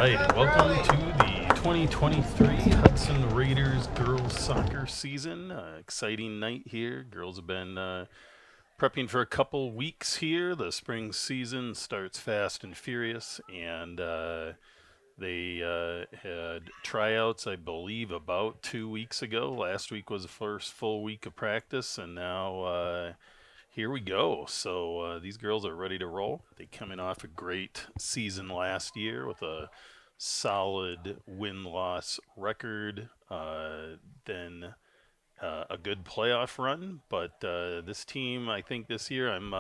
right, and welcome to the 2023 Hudson Raiders girls soccer season. Exciting night here. Girls have been prepping for a couple weeks here. The spring season starts fast and furious, and they had tryouts, I believe, about 2 weeks ago. Last week was the first full week of practice, and now here we go. So these girls are ready to roll. They coming off a great season last year with a solid win-loss record, then a good playoff run. But this team, I think this year, I'm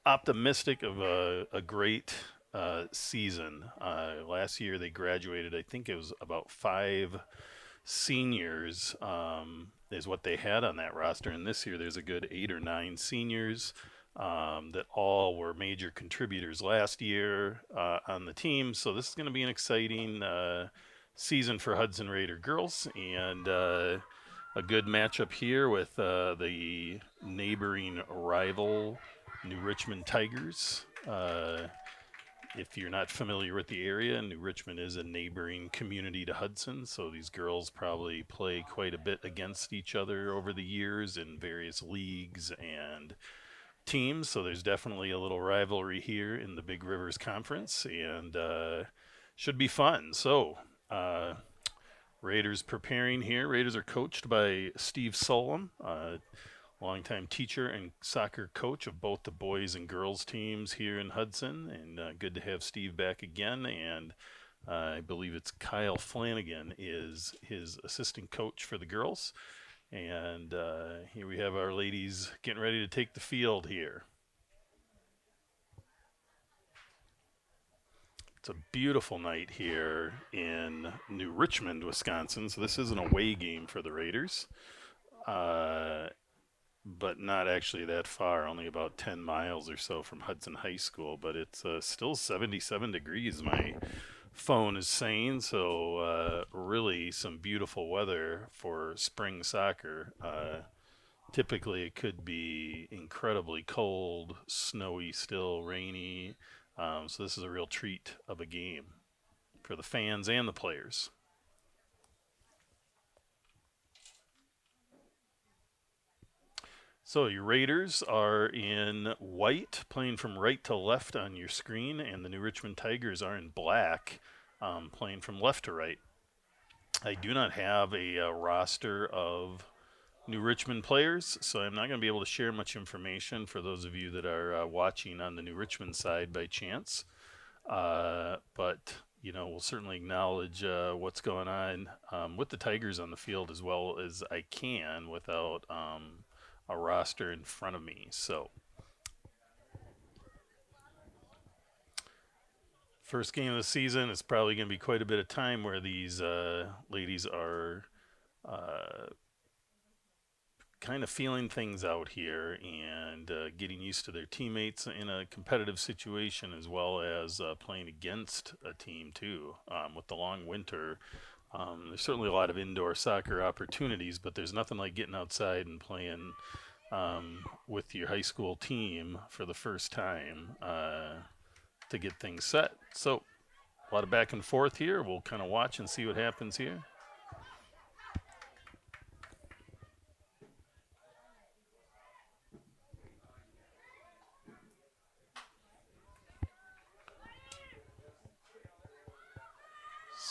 optimistic of a great season. Last year they graduated, I think it was about five seniors is what they had on that roster. And this year there's a good 8 or 9 seniors that all were major contributors last year on the team. So this is going to be an exciting season for Hudson Raider girls, and a good matchup here with the neighboring rival New Richmond Tigers. If you're not familiar with the area, New Richmond is a neighboring community to Hudson, so these girls probably play quite a bit against each other over the years in various leagues and teams. So there's definitely a little rivalry here in the Big Rivers Conference, and should be fun. So Raiders preparing here. Raiders are coached by Steve Solom, longtime teacher and soccer coach of both the boys and girls teams here in Hudson. And good to have Steve back again. And I believe it's Kyle Flanagan is his assistant coach for the girls. And here we have our ladies getting ready to take the field here. It's a beautiful night here in New Richmond, Wisconsin. So this is an away game for the Raiders. But not actually that far, only about 10 miles or so from Hudson High School. But it's still 77 degrees, my phone is saying. So, really, some beautiful weather for spring soccer. Typically, it could be incredibly cold, snowy, still rainy. So, this is a real treat of a game for the fans and the players. So your Raiders are in white, playing from right to left on your screen, and the New Richmond Tigers are in black, playing from left to right. I do not have a roster of New Richmond players, so I'm not going to be able to share much information for those of you that are watching on the New Richmond side by chance. But we'll certainly acknowledge what's going on with the Tigers on the field as well as I can without a roster in front of me. So, first game of the season, it's probably going to be quite a bit of time where these ladies are uh, kind of feeling things out here and getting used to their teammates in a competitive situation, as well as playing against a team too. With the long winter, there's certainly a lot of indoor soccer opportunities, but there's nothing like getting outside and playing with your high school team for the first time to get things set. So a lot of back and forth here. We'll kind of watch and see what happens here.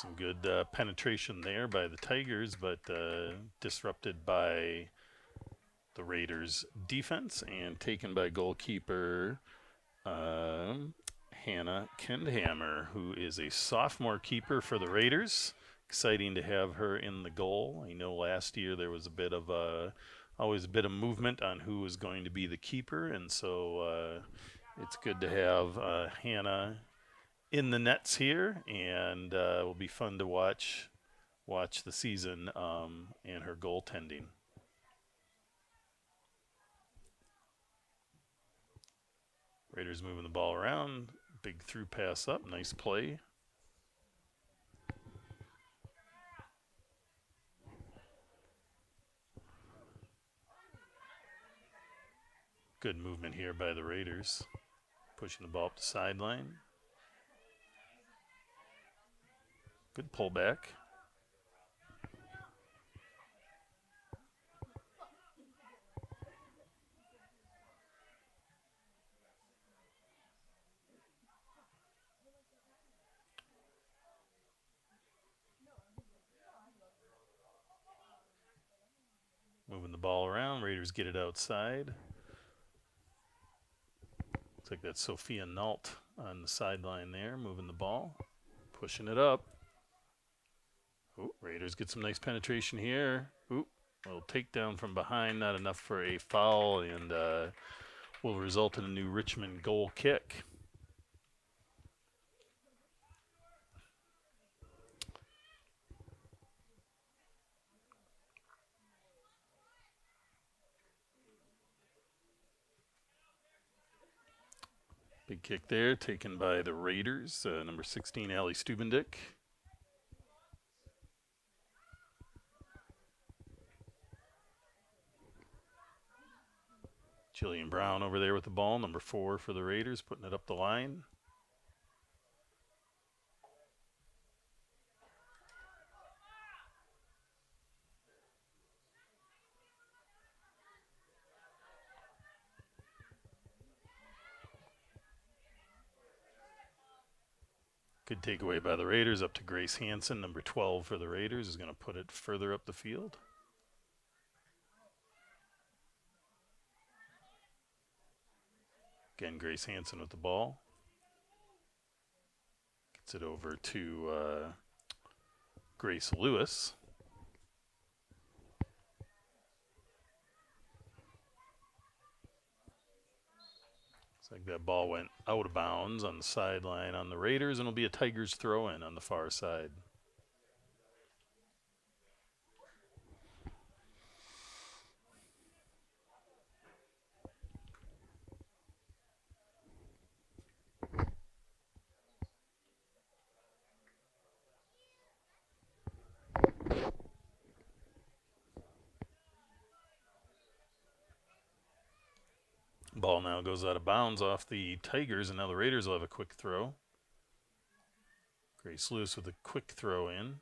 Some good penetration there by the Tigers, but disrupted by the Raiders' defense and taken by goalkeeper Hannah Kendhammer, who is a sophomore keeper for the Raiders. Exciting to have her in the goal. I know last year there was always a bit of movement on who was going to be the keeper, and so it's good to have Hannah in the nets here, and it will be fun to watch the season and her goaltending. Raiders moving the ball around. Big through pass up. Nice play. Good movement here by the Raiders. Pushing the ball up the sideline. Good pullback. Moving the ball around. Raiders get it outside. Looks like that's Sophia Nault on the sideline there, moving the ball. Pushing it up. Ooh, Raiders get some nice penetration here. Ooh, a little takedown from behind, not enough for a foul, and will result in a new Richmond goal kick. Big kick there, taken by the Raiders. Number 16, Allie Stubendick. Jillian Brown over there with the ball, number 4 for the Raiders, putting it up the line. Good takeaway by the Raiders, up to Grace Hansen, number 12 for the Raiders, is going to put it further up the field. Again, Grace Hansen with the ball. Gets it over to Grace Lewis. Looks like that ball went out of bounds on the sideline on the Raiders, and it'll be a Tigers throw-in on the far side. Ball now goes out of bounds off the Tigers, and now the Raiders will have a quick throw. Grace Lewis with a quick throw in.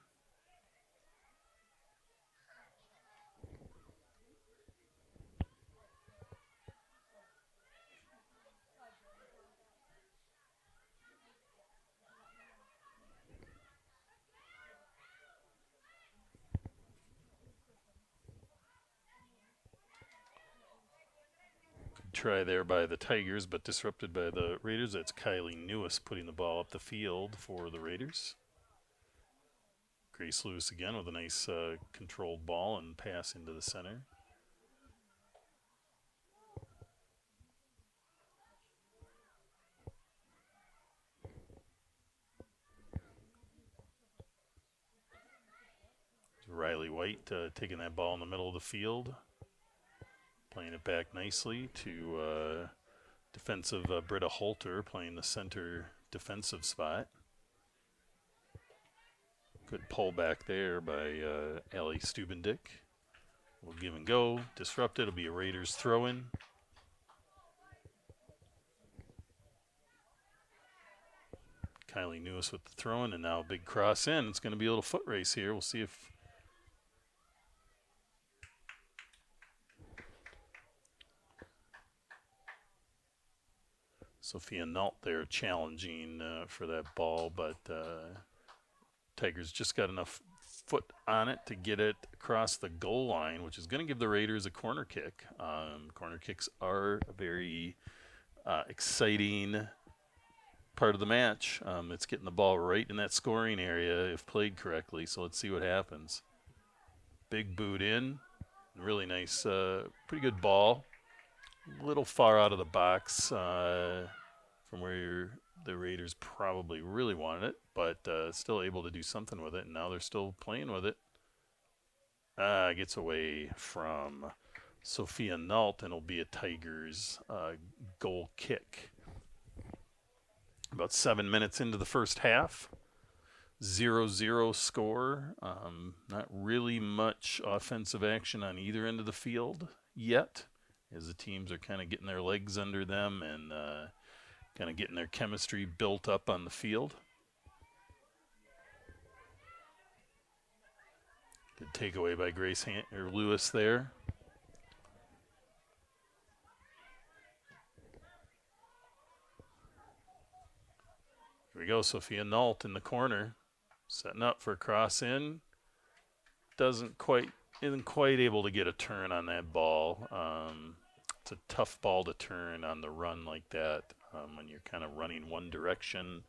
Good try there by the Tigers, but disrupted by the Raiders. That's Kylie Newis putting the ball up the field for the Raiders. Grace Lewis again with a nice controlled ball and pass into the center. Riley White taking that ball in the middle of the field. Playing it back nicely to defensive Britta Holter playing the center defensive spot. Good pullback there by Allie Stubendick. We'll give and go. Disrupted. It'll be a Raiders throw-in. Kylie Newis with the throw-in, and now a big cross in. It's going to be a little foot race here. We'll see if Sophia Nault there challenging for that ball, but Tigers just got enough foot on it to get it across the goal line, which is going to give the Raiders a corner kick. Corner kicks are a very exciting part of the match. It's getting the ball right in that scoring area if played correctly, so let's see what happens. Big boot in. Really nice, pretty good ball. A little far out of the box from where the Raiders probably really wanted it, but still able to do something with it, and now they're still playing with it. Gets away from Sophia Nault, and it'll be a Tigers goal kick. About 7 minutes into the first half. 0-0 score. Not really much offensive action on either end of the field yet, as the teams are kind of getting their legs under them and kind of getting their chemistry built up on the field. Good takeaway by Lewis there. Here we go, Sophia Nault in the corner, setting up for a cross in. Isn't quite able to get a turn on that ball. It's a tough ball to turn on the run like that when you're kind of running one direction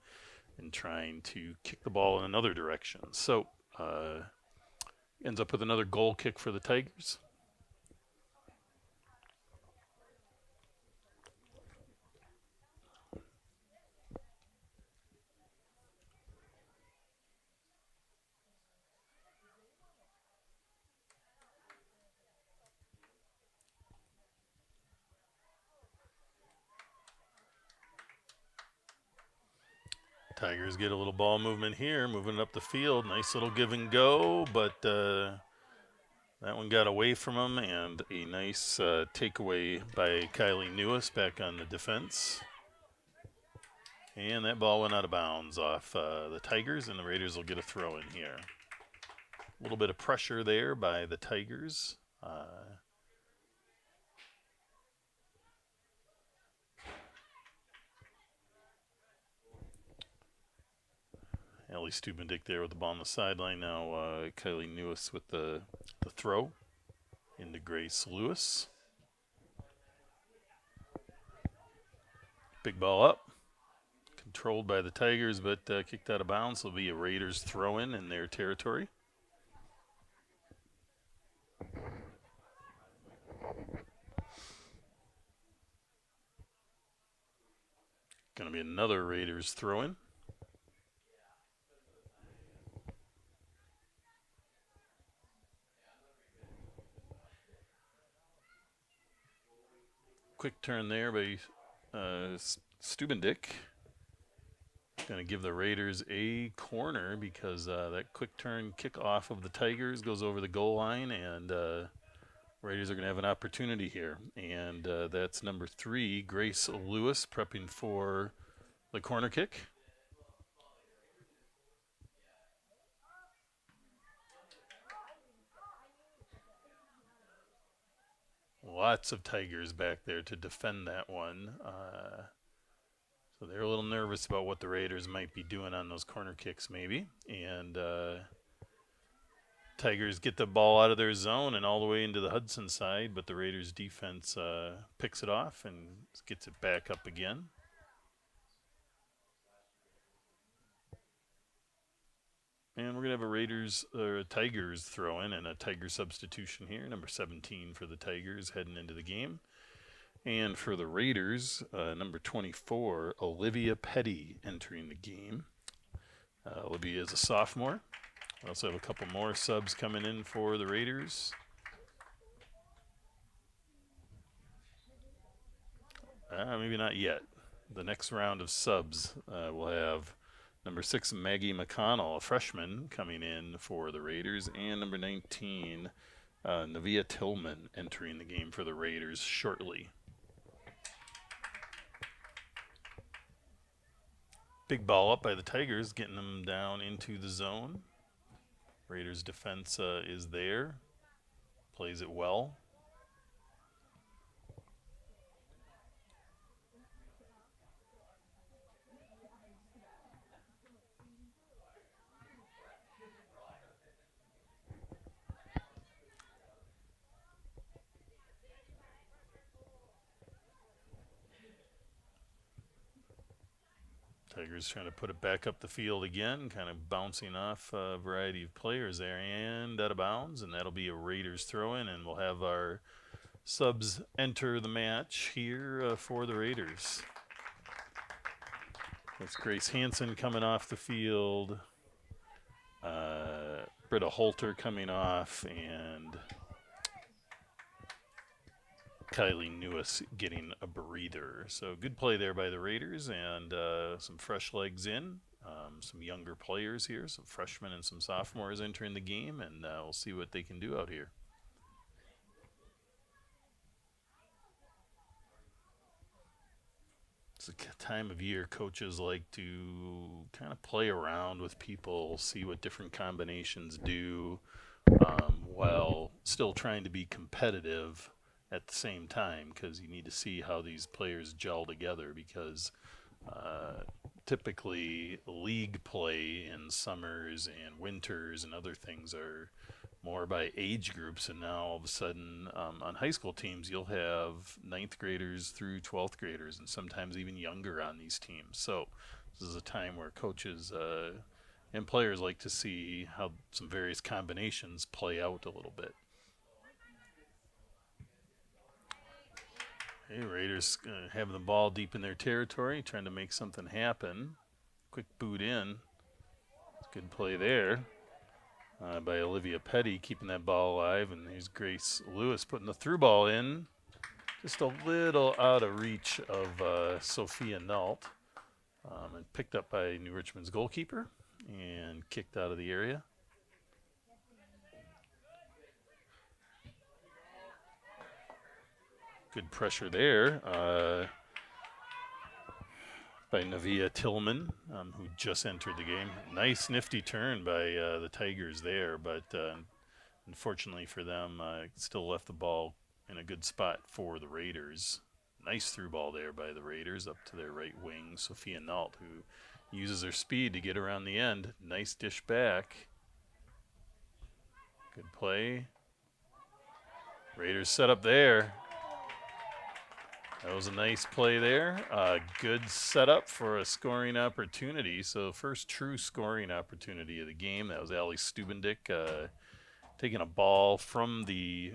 and trying to kick the ball in another direction. So ends up with another goal kick for the Tigers. Tigers get a little ball movement here, moving up the field. Nice little give and go, but that one got away from him, and a nice takeaway by Kylie Newis back on the defense. And that ball went out of bounds off the Tigers, and the Raiders will get a throw in here. A little bit of pressure there by the Tigers. Ellie Stubendick there with the ball on the sideline. Now Kylie Newis with the throw into Grace Lewis. Big ball up. Controlled by the Tigers, but kicked out of bounds. It'll be a Raiders throw in their territory. Going to be another Raiders throw in. Quick turn there by Stubendick. Going to give the Raiders a corner because that quick turn kickoff of the Tigers goes over the goal line, and Raiders are going to have an opportunity here. And that's number 3, Grace Lewis, prepping for the corner kick. Lots of Tigers back there to defend that one. So they're a little nervous about what the Raiders might be doing on those corner kicks maybe. And Tigers get the ball out of their zone and all the way into the Hudson side, but the Raiders defense picks it off and gets it back up again. And we're going to have a Tigers throw in and a Tiger substitution here. Number 17 for the Tigers heading into the game. And for the Raiders, number 24, Olivia Petty entering the game. Olivia is a sophomore. We also have a couple more subs coming in for the Raiders. Maybe not yet. The next round of subs will have number 6, Maggie McConnell, a freshman, coming in for the Raiders, and number 19, Navia Tillman, entering the game for the Raiders shortly. Big ball up by the Tigers, getting them down into the zone. Raiders defense is there, plays it well. Tigers trying to put it back up the field again, kind of bouncing off a variety of players there, and out of bounds, and that'll be a Raiders throw-in, and we'll have our subs enter the match here for the Raiders. That's Grace Hansen coming off the field, Britta Holter coming off, and Kylie Newis getting a breather. So good play there by the Raiders, and some fresh legs in. Some younger players here, some freshmen and some sophomores entering the game, and we'll see what they can do out here. It's a time of year coaches like to kind of play around with people, see what different combinations do, while still trying to be competitive at the same time, because you need to see how these players gel together, because uh, typically league play in summers and winters and other things are more by age groups, and now all of a sudden on high school teams you'll have ninth graders through 12th graders and sometimes even younger on these teams. So this is a time where coaches and players like to see how some various combinations play out a little bit. Hey, Raiders having the ball deep in their territory, trying to make something happen. Quick boot in. Good play there by Olivia Petty, keeping that ball alive. And here's Grace Lewis putting the through ball in. Just a little out of reach of Sophia Nault. And picked up by New Richmond's goalkeeper and kicked out of the area. Good pressure there by Navia Tillman, who just entered the game. Nice nifty turn by the Tigers there, but unfortunately for them, still left the ball in a good spot for the Raiders. Nice through ball there by the Raiders up to their right wing, Sophia Nault, who uses her speed to get around the end. Nice dish back. Good play. Raiders set up there. That was a nice play there. Good setup for a scoring opportunity. So first true scoring opportunity of the game. That was Allie Stubendick taking a ball from the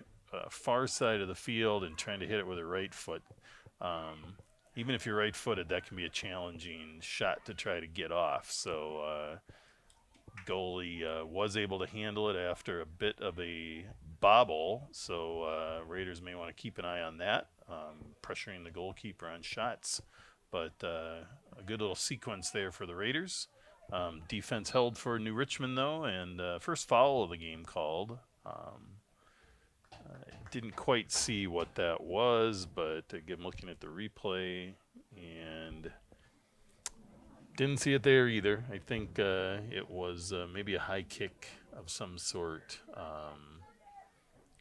far side of the field and trying to hit it with her right foot. Even if you're right-footed, that can be a challenging shot to try to get off. So goalie was able to handle it after a bit of a bobble. So Raiders may want to keep an eye on that, pressuring the goalkeeper on shots. But a good little sequence there for the Raiders. Defense held for New Richmond, though, and first foul of the game called. I didn't quite see what that was, but again, looking at the replay, and didn't see it there either. I think it was maybe a high kick of some sort. Going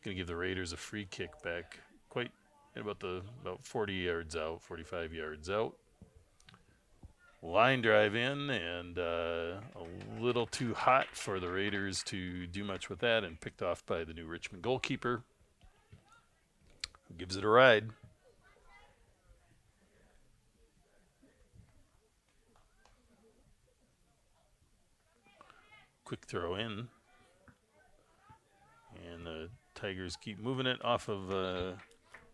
to give the Raiders a free kick back, quite at about 40 yards out, 45 yards out. Line drive in, and a little too hot for the Raiders to do much with that, and picked off by the New Richmond goalkeeper, who gives it a ride. Quick throw in, and the Tigers keep moving it off of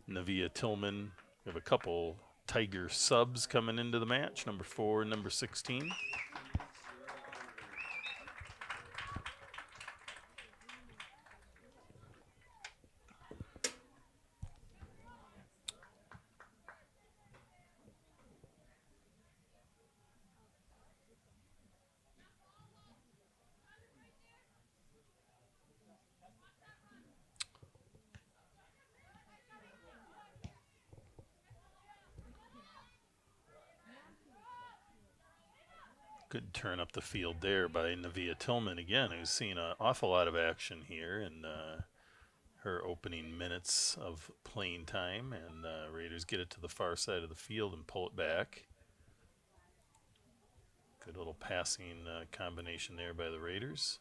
Navia Tillman. We have a couple Tiger subs coming into the match, number 4 and number 16. Good turn up the field there by Navia Tillman again, who's seen an awful lot of action here in her opening minutes of playing time. And Raiders get it to the far side of the field and pull it back. Good little passing combination there by the Raiders.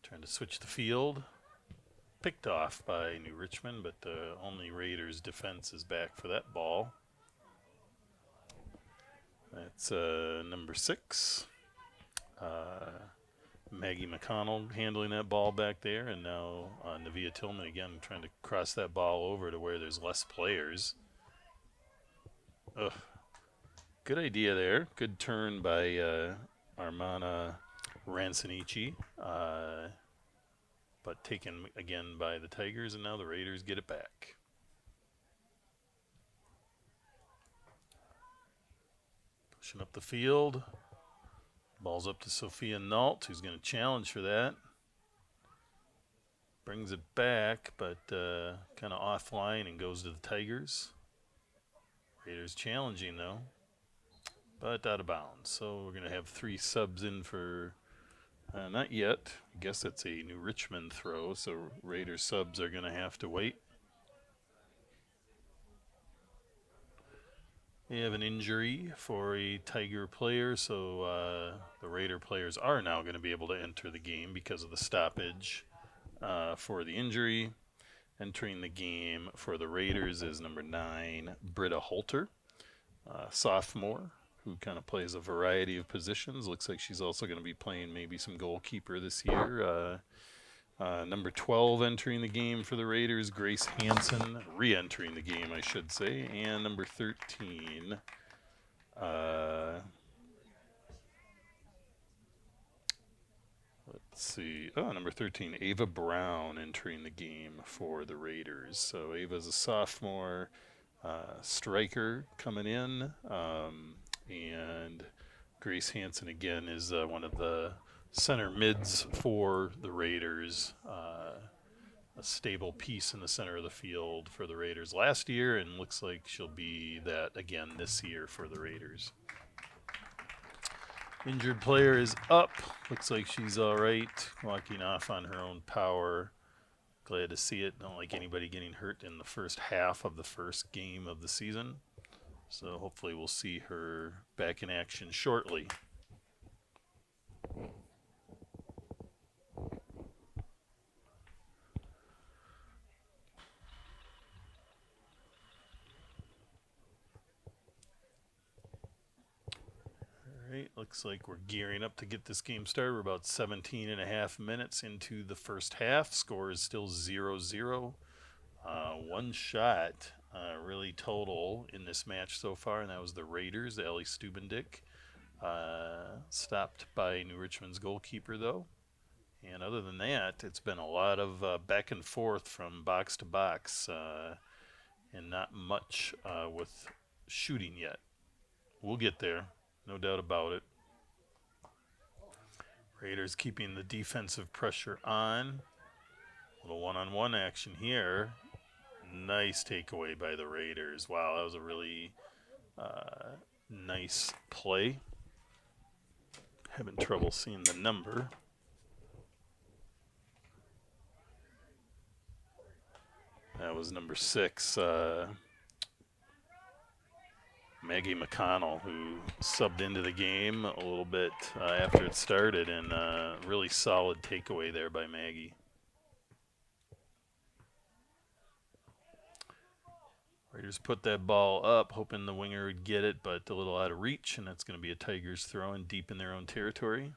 Trying to switch the field. Picked off by New Richmond, but only Raiders defense is back for that ball. That's number 6. Maggie McConnell handling that ball back there, and now Navia Tillman again trying to cross that ball over to where there's less players. Ugh. Good idea there. Good turn by Armana Rancinici, but taken again by the Tigers, and now the Raiders get it back. Pushing up the field. Ball's up to Sophia Nault, who's going to challenge for that. Brings it back, but kind of offline and goes to the Tigers. Raiders challenging, though, but out of bounds. So we're going to have 3 subs in for Not yet. I guess it's a New Richmond throw, so Raiders subs are going to have to wait. They have an injury for a Tiger player, so the Raider players are now going to be able to enter the game because of the stoppage for the injury. Entering the game for the Raiders is number 9, Britta Holter, sophomore, who kind of plays a variety of positions. Looks like she's also going to be playing maybe some goalkeeper this year. Number 12 entering the game for the Raiders, Grace Hansen, re-entering the game, I should say. And number 13, let's see. Oh, number 13, Ava Brown entering the game for the Raiders. So Ava's a sophomore striker coming in. And Grace Hansen, again, is one of the center mids for the Raiders. A stable piece in the center of the field for the Raiders last year, and looks like she'll be that again this year for the Raiders. Injured player is up. Looks like she's all right, walking off on her own power. Glad to see it. Don't like anybody getting hurt in the first half of the first game of the season. So hopefully we'll see her back in action shortly. Right, looks like we're gearing up to get this game started. We're about 17 and a half minutes into the first half. Score is still 0-0. One shot really total in this match so far, and that was the Raiders, Ellie Stubendick. Stopped by New Richmond's goalkeeper, though. And other than that, it's been a lot of back and forth from box to box, and not much with shooting yet. We'll get there. No doubt about it. Raiders keeping the defensive pressure on. A little one-on-one action here. Nice takeaway by the Raiders. Wow, that was a really nice play. Having trouble seeing the number. That was number 6. Maggie McConnell, who subbed into the game a little bit after it started, and really solid takeaway there by Maggie. Raiders put that ball up, hoping the winger would get it, but a little out of reach, and that's going to be a Tigers throw in deep in their own territory.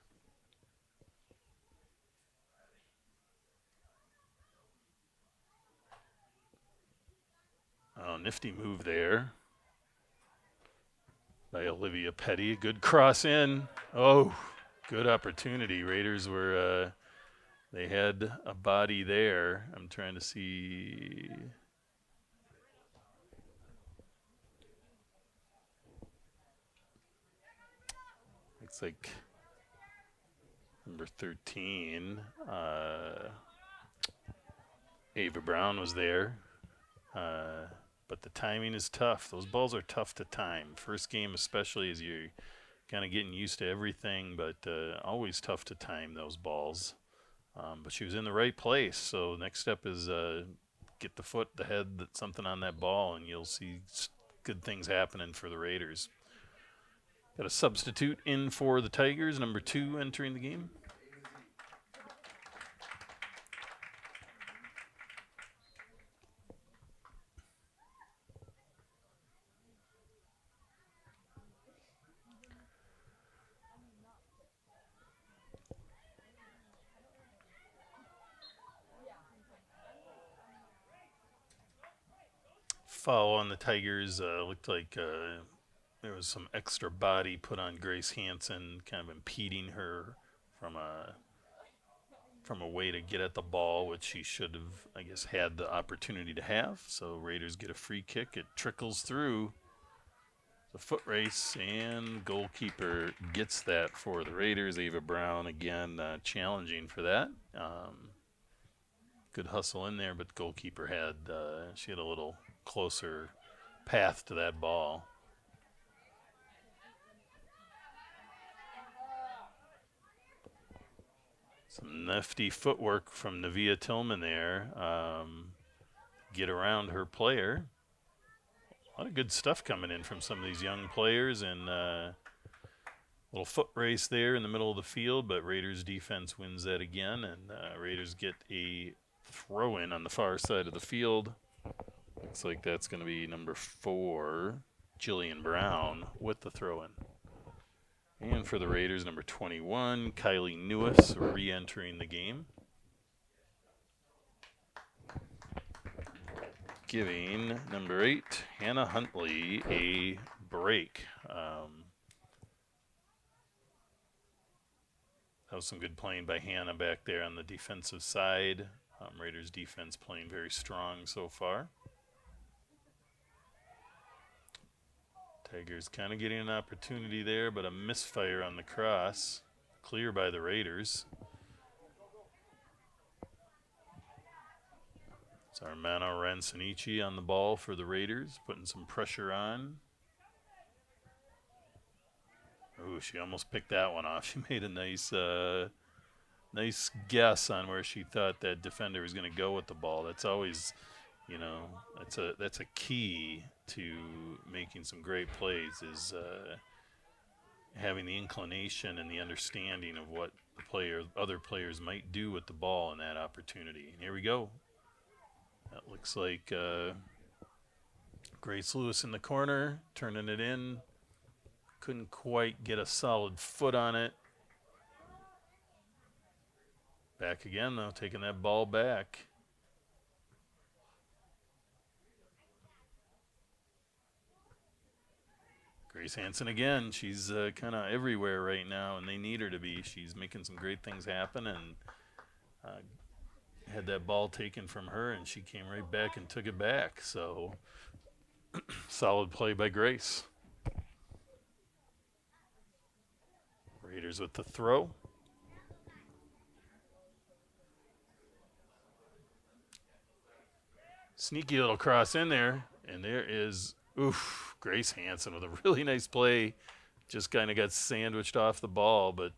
Oh, nifty move there by Olivia Petty. Good cross in. Oh, good opportunity. Raiders were, they had a body there. I'm trying to see. Looks like number 13, Ava Brown was there. But the timing is tough. Those balls are tough to time. First game especially, as you're kind of getting used to everything, but always tough to time those balls. But she was in the right place, so next step is get the foot, the head, something on that ball, and you'll see good things happening for the Raiders. Got a substitute in for the Tigers, number 2 entering the game. Foul on the Tigers. Looked like there was some extra body put on Grace Hansen, kind of impeding her from a way to get at the ball, which she should have, I guess, had the opportunity to have. So Raiders get a free kick. It trickles through the foot race, and goalkeeper gets that for the Raiders. Ava Brown, again, challenging for that. Good hustle in there, but the goalkeeper she had a little closer path to that ball. Some nifty footwork from Nevaeh Tillman there. Get around her player. A lot of good stuff coming in from some of these young players, and little foot race there in the middle of the field, but Raiders defense wins that again, and Raiders get a throw in on the far side of the field. Looks like that's going to be number 4, Jillian Brown, with the throw in. And for the Raiders, number 21, Kylie Newis, re-entering the game. Giving number 8, Hannah Huntley, a break. That was some good playing by Hannah back there on the defensive side. Raiders defense playing very strong so far. Tigers kind of getting an opportunity there, but a misfire on the cross. Clear by the Raiders. It's Armano Ransanici on the ball for the Raiders, putting some pressure on. Ooh, she almost picked that one off. She made a nice guess on where she thought that defender was going to go with the ball. That's always, that's a key to making some great plays, is having the inclination and the understanding of what other players might do with the ball in that opportunity. And here we go. That looks like Grace Lewis in the corner, turning it in. Couldn't quite get a solid foot on it. Back again, though, taking that ball back. Grace Hansen again. She's kind of everywhere right now, and they need her to be. She's making some great things happen, and had that ball taken from her, and she came right back and took it back. So solid play by Grace. Raiders with the throw. Sneaky little cross in there, and there is, Grace Hansen with a really nice play. Just kind of got sandwiched off the ball, but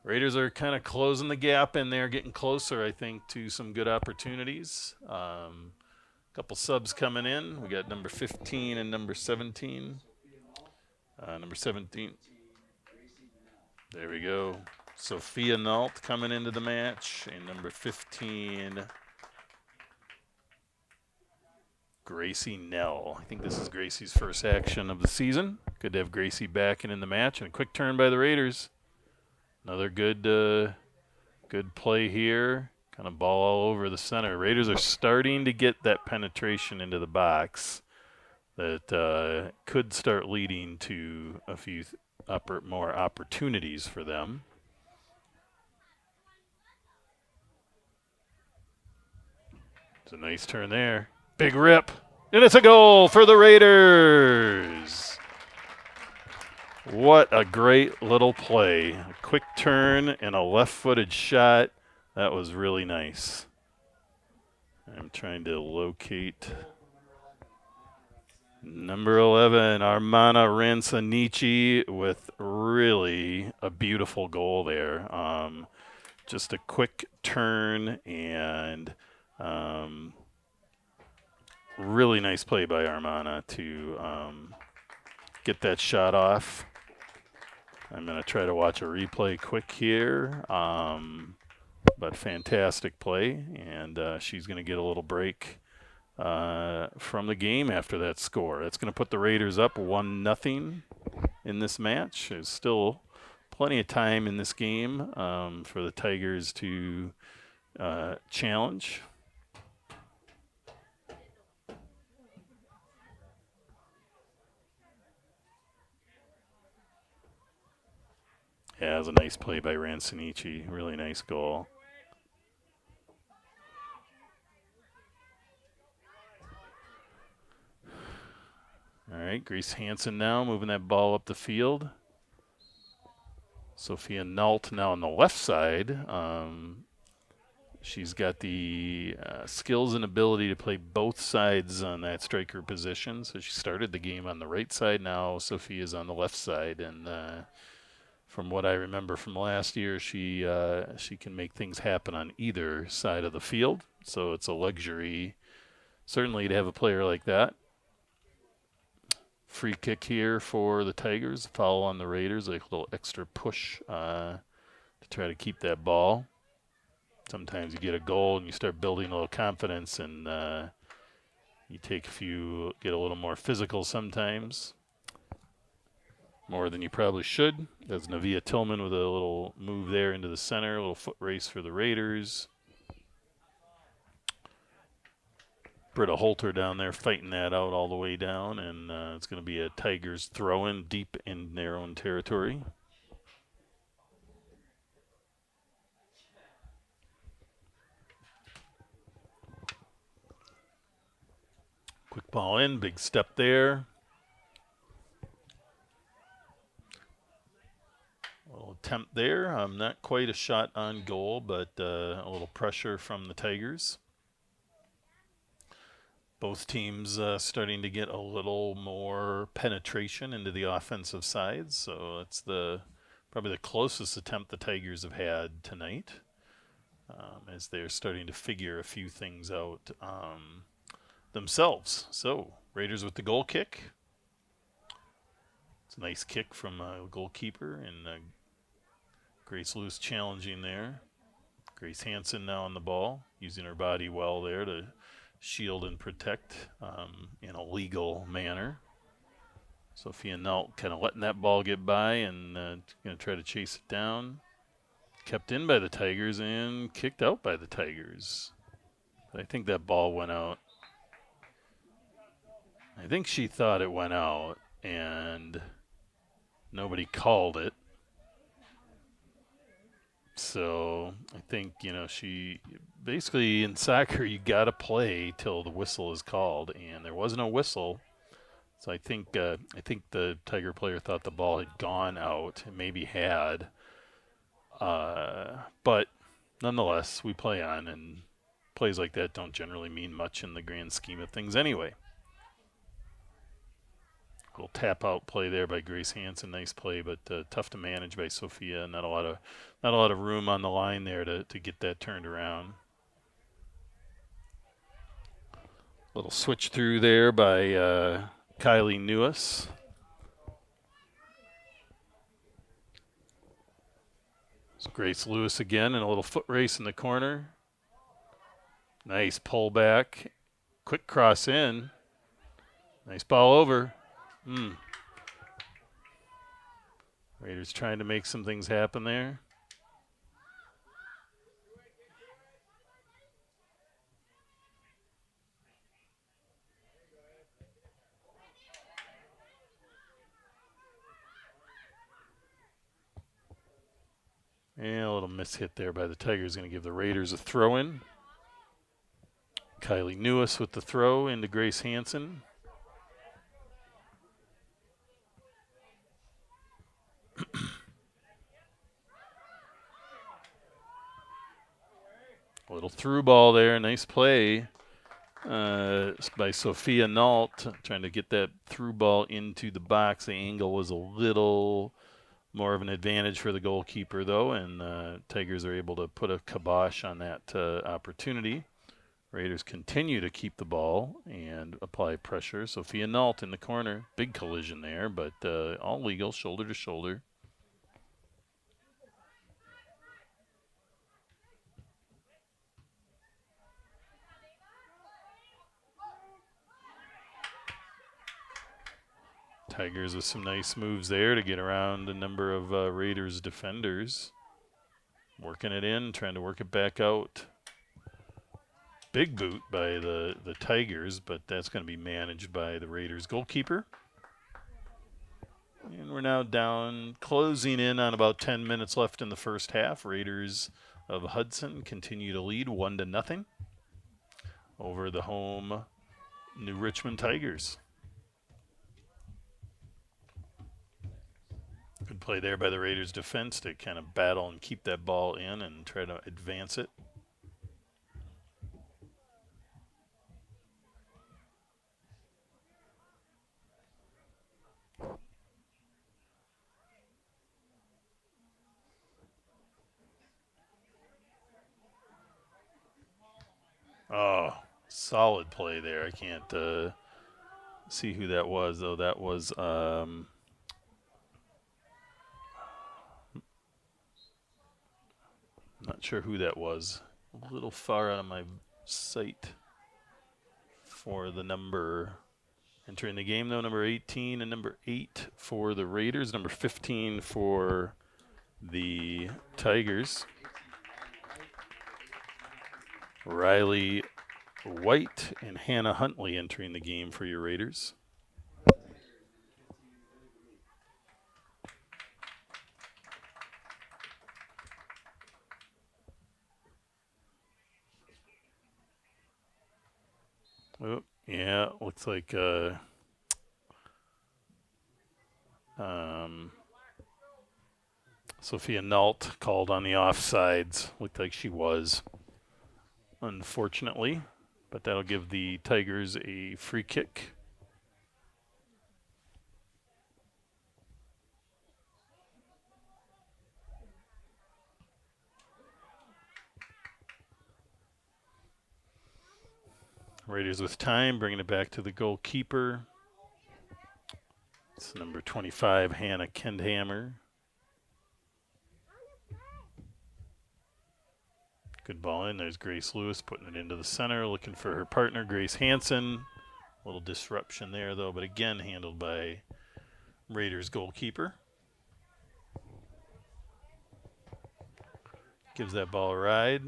Raiders are kind of closing the gap in there, getting closer, I think, to some good opportunities. Couple subs coming in. We got number 15 and number 17. Number 17. There we go. Sophia Nault coming into the match, and number 15, Gracie Nell. I think this is Gracie's first action of the season. Good to have Gracie back and in the match, and a quick turn by the Raiders. Another good play here. Kind of ball all over the center. Raiders are starting to get that penetration into the box that could start leading to a few more opportunities for them. It's a nice turn there. Big rip. And it's a goal for the Raiders. What a great little play. A quick turn and a left-footed shot. That was really nice. I'm trying to locate number 11, Armana Ransanici, with really a beautiful goal there. Just a quick turn and really nice play by Armana to get that shot off. I'm going to try to watch a replay quick here, but fantastic play, and she's going to get a little break from the game after that score. That's going to put the Raiders up 1-0 in this match. There's still plenty of time in this game for the Tigers to challenge. Yeah, it was a nice play by Ransanici. Really nice goal. All right, Grace Hansen now moving that ball up the field. Sophia Nault now on the left side. She's got the skills and ability to play both sides on that striker position. So she started the game on the right side. Now Sophia's on the left side. And from what I remember from last year, she can make things happen on either side of the field. So it's a luxury, certainly, to have a player like that. Free kick here for the Tigers. Foul on the Raiders. Like a little extra push to try to keep that ball. Sometimes you get a goal and you start building a little confidence, and you get a little more physical sometimes. More than you probably should. That's Navia Tillman with a little move there into the center. A little foot race for the Raiders. Britta Holter down there fighting that out all the way down, and it's going to be a Tigers throw-in deep in their own territory. Quick ball in, big step there. A little attempt there. Not quite a shot on goal, but a little pressure from the Tigers. Both teams starting to get a little more penetration into the offensive side, so it's probably the closest attempt the Tigers have had tonight, as they're starting to figure a few things out themselves. So Raiders with the goal kick. It's a nice kick from a goalkeeper, and Grace Lewis challenging there. Grace Hansen now on the ball, using her body well there to shield and protect in a legal manner. Sophia Nault kind of letting that ball get by and going to try to chase it down. Kept in by the Tigers and kicked out by the Tigers. But I think that ball went out. I think she thought it went out and nobody called it. So I think, she basically, in soccer, you got to play till the whistle is called, and there was no whistle. So I think the Tiger player thought the ball had gone out, and maybe had. But nonetheless, we play on, and plays like that don't generally mean much in the grand scheme of things anyway. Little tap out play there by Grace Hansen, nice play, but tough to manage by Sophia. Not a lot of room on the line there to get that turned around. Little switch through there by Kylie Newis. It's Grace Lewis again, and a little foot race in the corner. Nice pull back, quick cross in. Nice ball over. Raiders trying to make some things happen there. And a little miss hit there by the Tigers, going to give the Raiders a throw in. Kylie Newis with the throw into Grace Hansen. A little through ball there. Nice play by Sophia Nault, trying to get that through ball into the box. The angle was a little more of an advantage for the goalkeeper, though, and Tigers are able to put a kibosh on that opportunity. Raiders continue to keep the ball and apply pressure. Sophia Nault in the corner. Big collision there, but all legal, shoulder to shoulder. Tigers with some nice moves there to get around a number of Raiders defenders. Working it in, trying to work it back out. Big boot by the Tigers, but that's going to be managed by the Raiders goalkeeper. And we're now down, closing in on about 10 minutes left in the first half. Raiders of Hudson continue to lead 1-0 over the home New Richmond Tigers. Good play there by the Raiders defense to kind of battle and keep that ball in and try to advance it. Oh, solid play there. I can't see who that was, though. That was not sure who that was. A little far out of my sight for the number entering the game, though. Number 18 and number 8 for the Raiders. Number 15 for the Tigers. Riley White and Hannah Huntley entering the game for your Raiders. Oh, yeah, looks like Sophia Nault called on the offsides. Looked like she was, unfortunately. But that'll give the Tigers a free kick. Raiders with time, bringing it back to the goalkeeper. It's number 25, Hannah Kendhammer. Good ball in. There's Grace Lewis putting it into the center, looking for her partner, Grace Hansen. A little disruption there, though, but again handled by Raiders goalkeeper. Gives that ball a ride.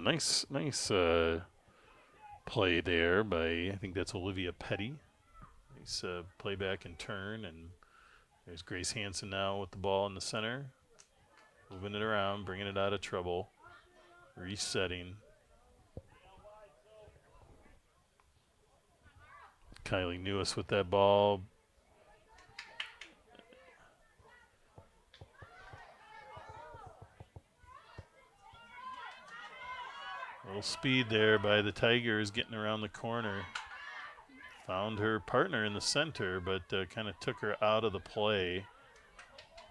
Nice play there by, I think that's Olivia Petty. Nice play back and turn, and there's Grace Hansen now with the ball in the center. Moving it around, bringing it out of trouble. Resetting. Kylie Newis with that ball. A little speed there by the Tigers getting around the corner. Found her partner in the center, but kind of took her out of the play.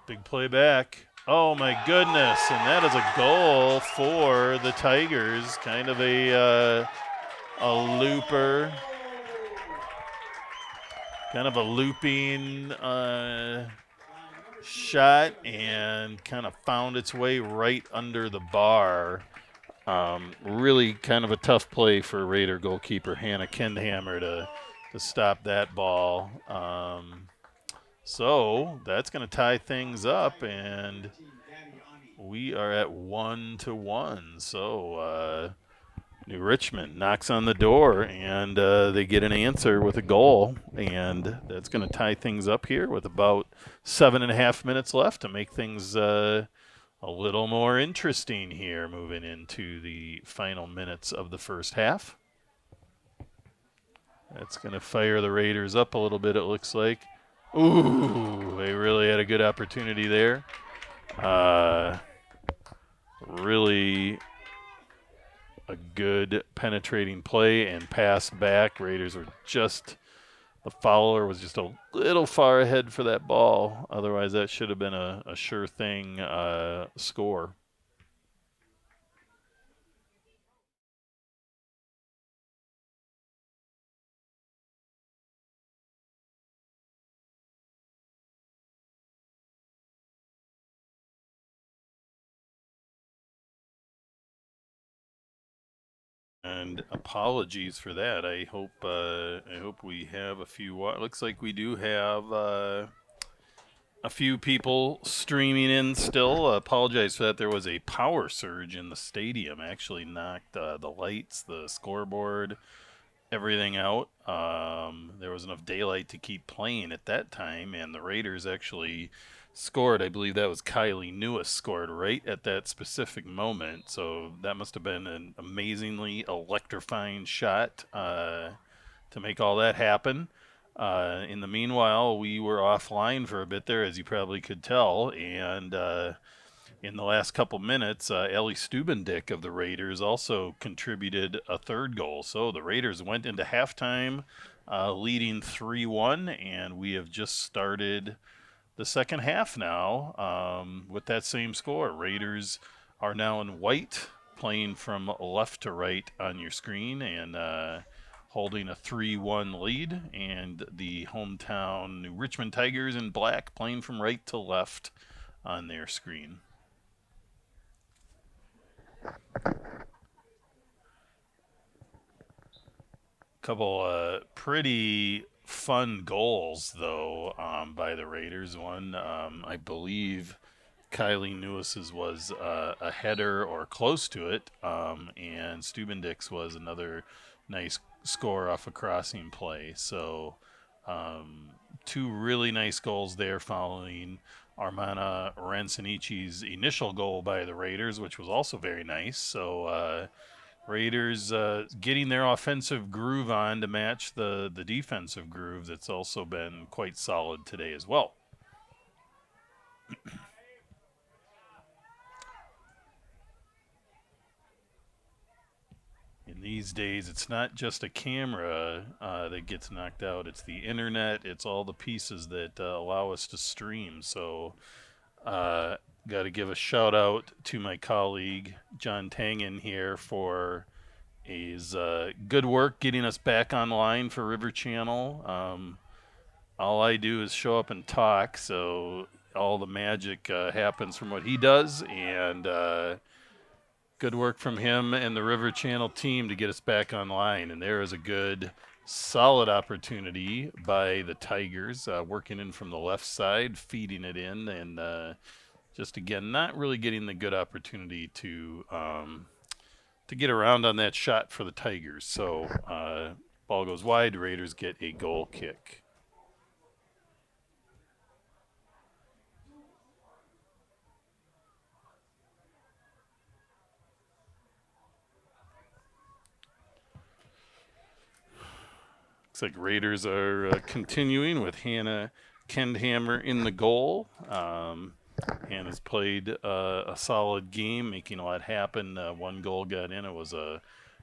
Big play back. Oh, my goodness. And that is a goal for the Tigers. Kind of a looper. Kind of a looping shot, and kind of found its way right under the bar. Really kind of a tough play for Raider goalkeeper Hannah Kendhammer to stop that ball. So that's going to tie things up, and we are at 1-1. So New Richmond knocks on the door, and they get an answer with a goal, and that's going to tie things up here with about 7.5 minutes left to make things a little more interesting here moving into the final minutes of the first half. That's going to fire the Raiders up a little bit, it looks like. Ooh, they really had a good opportunity there. Really a good penetrating play and pass back. Raiders were just, the Fowler was just a little far ahead for that ball. Otherwise, that should have been a sure thing score. And apologies for that. I hope we have a few. Looks like we do have a few people streaming in still. Apologize for that. There was a power surge in the stadium. Actually knocked the lights, the scoreboard, everything out. There was enough daylight to keep playing at that time, and the Raiders actually scored. I believe that was Kylie Newis scored right at that specific moment. So that must have been an amazingly electrifying shot to make all that happen. In the meanwhile, we were offline for a bit there, as you probably could tell, and in the last couple minutes, Ellie Stubendick of the Raiders also contributed a third goal. So the Raiders went into halftime leading 3-1, and we have just started the second half now with that same score. Raiders are now in white, playing from left to right on your screen, and holding a 3-1 lead, and the hometown New Richmond Tigers in black playing from right to left on their screen. Couple pretty fun goals though by the Raiders. One, I believe, Kylie Newis's was a header or close to it, and Stubendix was another nice score off a crossing play. So um, two really nice goals there following Armana Ransanici's initial goal by the Raiders, which was also very nice. So Raiders getting their offensive groove on to match the defensive groove that's also been quite solid today as well. In these days, it's not just a camera that gets knocked out, it's the internet, it's all the pieces that allow us to stream. So, got to give a shout out to my colleague, John Tangen, here for his good work getting us back online for River Channel. All I do is show up and talk, so all the magic happens from what he does, and good work from him and the River Channel team to get us back online. And there is a good, solid opportunity by the Tigers, working in from the left side, feeding it in, and just again not really getting the good opportunity to get around on that shot for the Tigers. So ball goes wide. Raiders get a goal kick. Looks like Raiders are continuing with Hannah Kendhammer in the goal. Hannah's played a solid game, making a lot happen. One goal got in. It was a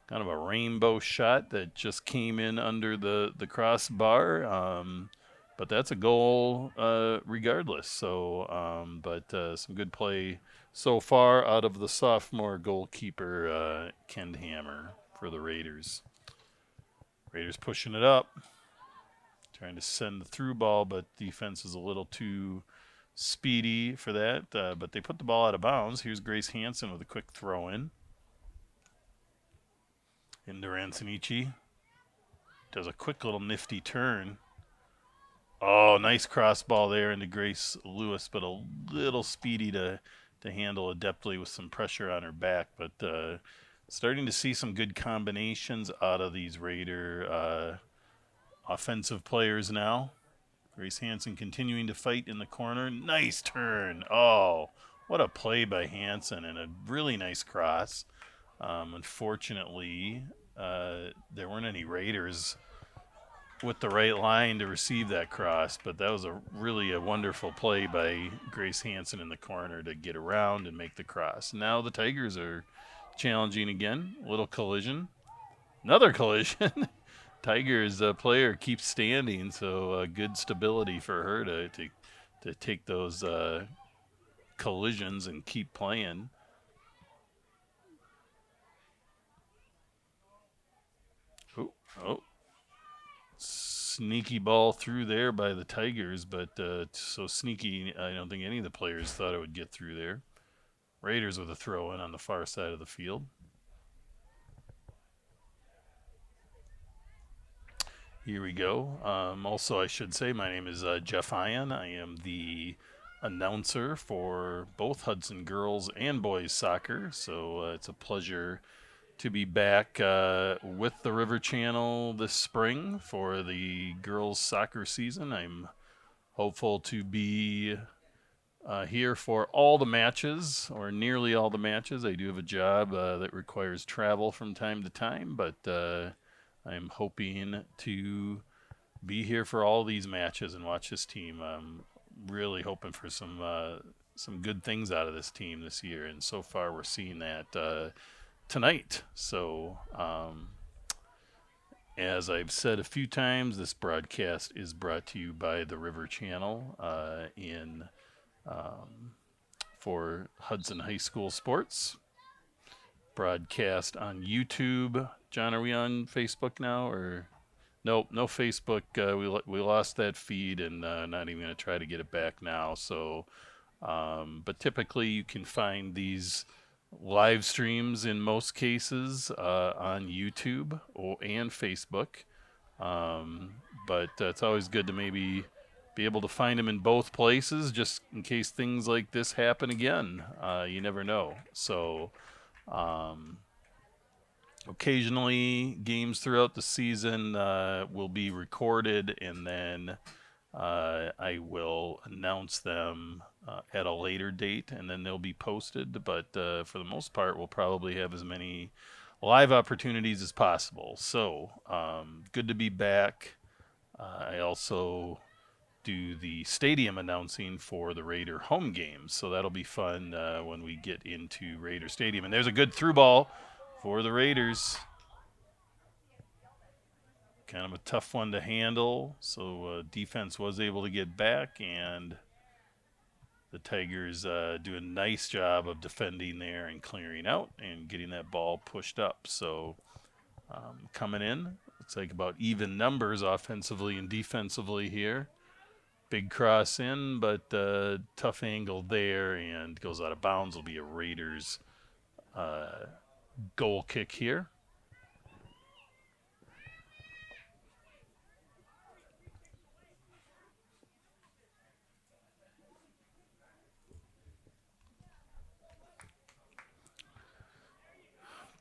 kind of a rainbow shot that just came in under the crossbar. But that's a goal regardless. So, but some good play so far out of the sophomore goalkeeper, Kendhammer, for the Raiders. Raiders pushing it up, trying to send the through ball, but defense is a little too speedy for that. But they put the ball out of bounds. Here's Grace Hansen with a quick throw in. Into Ransanici. Does a quick little nifty turn. Oh, nice cross ball there into Grace Lewis, but a little speedy to handle adeptly with some pressure on her back. But starting to see some good combinations out of these Raider offensive players now. Grace Hansen continuing to fight in the corner. Nice turn. Oh, what a play by Hansen, and a really nice cross. Unfortunately, there weren't any Raiders with the right line to receive that cross, but that was really a wonderful play by Grace Hansen in the corner to get around and make the cross. Now the Tigers are challenging again. A little collision. Another collision. Tigers player keeps standing, so good stability for her to take those collisions and keep playing. Oh, oh, sneaky ball through there by the Tigers, but so sneaky, I don't think any of the players thought it would get through there. Raiders with a throw in on the far side of the field. Here we go. Also, I should say my name is Jeff Ion. I am the announcer for both Hudson girls and boys soccer. So it's a pleasure to be back with the River Channel this spring for the girls soccer season. I'm hopeful to be here for all the matches, or nearly all the matches. I do have a job that requires travel from time to time, but I'm hoping to be here for all these matches and watch this team. I'm really hoping for some good things out of this team this year, and so far we're seeing that tonight. So As I've said a few times, this broadcast is brought to you by the River Channel in for Hudson High School sports. Broadcast on YouTube. John, are we on Facebook now or? Nope, no Facebook. We lost that feed and not even going to try to get it back now. So, but typically you can find these live streams in most cases on YouTube and Facebook. But it's always good to maybe be able to find them in both places just in case things like this happen again. You never know. So, occasionally, games throughout the season will be recorded, and then I will announce them at a later date, and then they'll be posted. But for the most part, we'll probably have as many live opportunities as possible. So good to be back. I also do the stadium announcing for the Raider home games, so that'll be fun when we get into Raider Stadium. And there's a good through ball for the Raiders. Kind of a tough one to handle, so defense was able to get back, and the Tigers do a nice job of defending there and clearing out and getting that ball pushed up. So coming in, it's like about even numbers offensively and defensively here. Big cross in, but tough angle there, and goes out of bounds. Will be a Raiders goal kick here.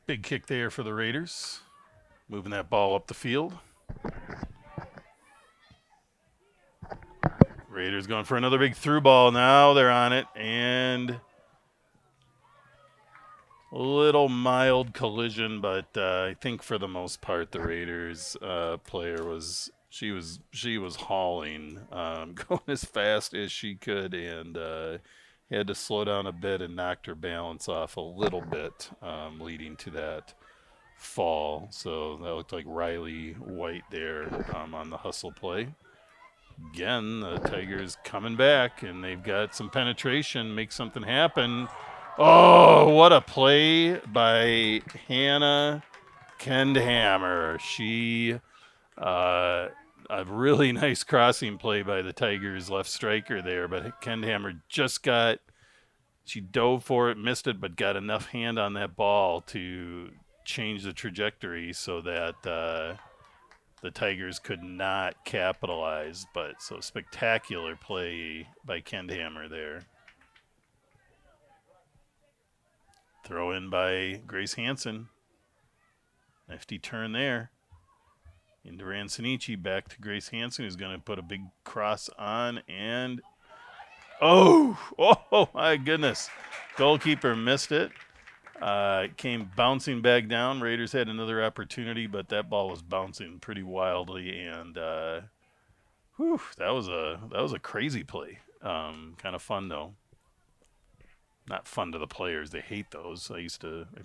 Big kick there for the Raiders. Moving that ball up the field. Raiders going for another big through ball. Now they're on it, and a little mild collision, but I think for the most part the Raiders player was hauling, going as fast as she could, and had to slow down a bit and knocked her balance off a little bit, leading to that fall. So that looked like Riley White there on the hustle play. Again, the Tigers coming back, and they've got some penetration, make something happen. Oh, what a play by Hannah Kendhammer. She, a really nice crossing play by the Tigers left striker there, but Kendhammer she dove for it, missed it, but got enough hand on that ball to change the trajectory so that the Tigers could not capitalize. But so spectacular play by Kendhammer there. Throw in by Grace Hansen. Nifty turn there. Into Rancinici, back to Grace Hansen, who's going to put a big cross on, and oh my goodness. Goalkeeper missed it. Came bouncing back down. Raiders had another opportunity, but that ball was bouncing pretty wildly, and that was a crazy play. Kind of fun though. Not fun to the players. They hate those. I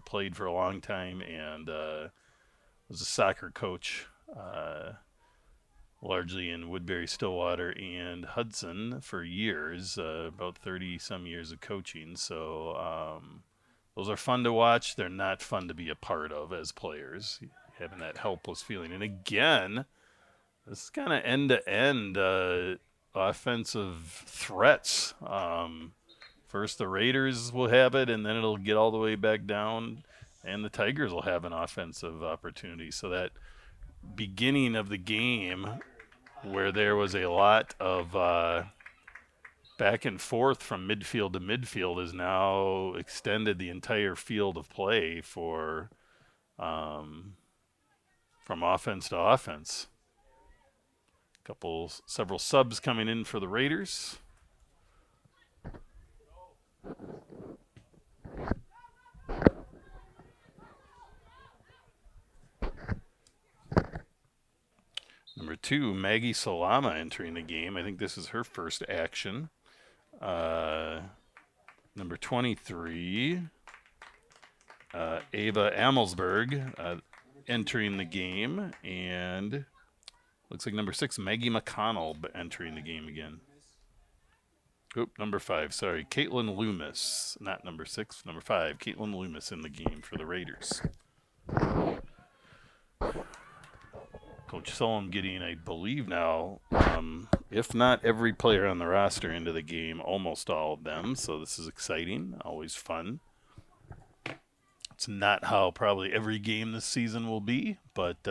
played for a long time and was a soccer coach, largely in Woodbury, Stillwater, and Hudson for years, about 30 some years of coaching. So those are fun to watch. They're not fun to be a part of as players, having that helpless feeling. And again, this is kind of end-to-end offensive threats. First, the Raiders will have it, and then it'll get all the way back down, and the Tigers will have an offensive opportunity. So that beginning of the game where there was a lot of back and forth from midfield to midfield is now extended the entire field of play for from offense to offense. Several subs coming in for the Raiders. Number 2, Maggie Salama entering the game. I think this is her first action. Number 23, Ava Amelsberg. entering the game, and looks like number 6, Maggie McConnell, entering the game again. Oop, number 5, sorry. Caitlin Loomis. Not number 6, number 5. Caitlin Loomis in the game for the Raiders. Coach Solom getting, I believe now, if not every player on the roster into the game, almost all of them. So this is exciting, always fun. It's not how probably every game this season will be, but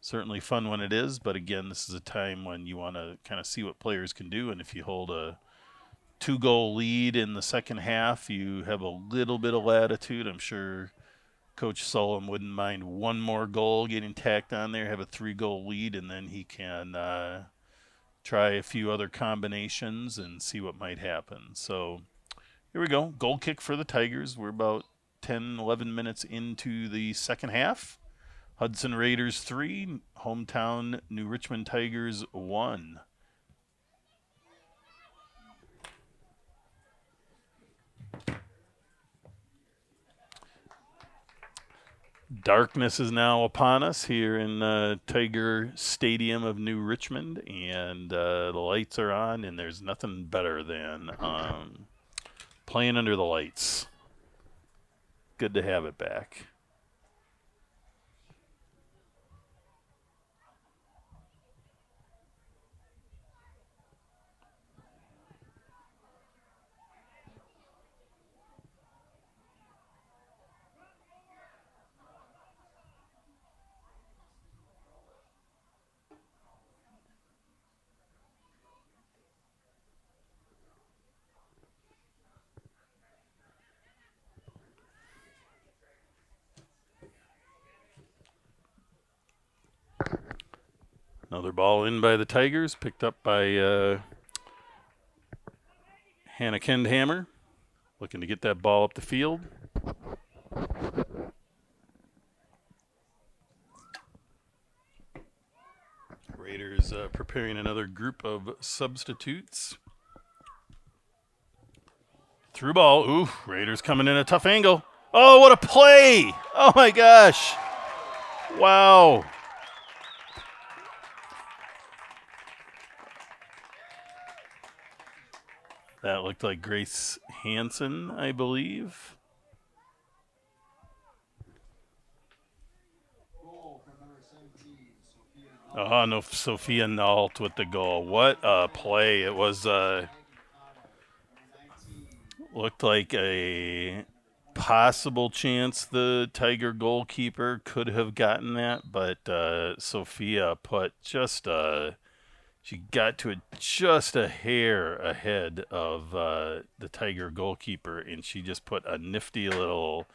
certainly fun when it is. But again, this is a time when you want to kind of see what players can do. And if you hold a 2-goal lead in the second half, you have a little bit of latitude. I'm sure Coach Solom wouldn't mind one more goal getting tacked on there, have a 3-goal lead, and then he can try a few other combinations and see what might happen. So here we go. Goal kick for the Tigers. We're about 10, 11 minutes into the second half. Hudson Raiders 3, hometown New Richmond Tigers 1. Darkness is now upon us here in Tiger Stadium of New Richmond, and the lights are on, and there's nothing better than playing under the lights. Good to have it back. Another ball in by the Tigers, picked up by Hannah Kendhammer, looking to get that ball up the field. Raiders preparing another group of substitutes. Through ball. Ooh, Raiders coming in a tough angle. Oh, what a play! Oh, my gosh. Wow. That looked like Grace Hansen, I believe. Oh, no, Sophia Nault with the goal. What a play. It was, looked like a possible chance the Tiger goalkeeper could have gotten that, but Sophia put she got to it just a hair ahead of the Tiger goalkeeper, and she just put a nifty little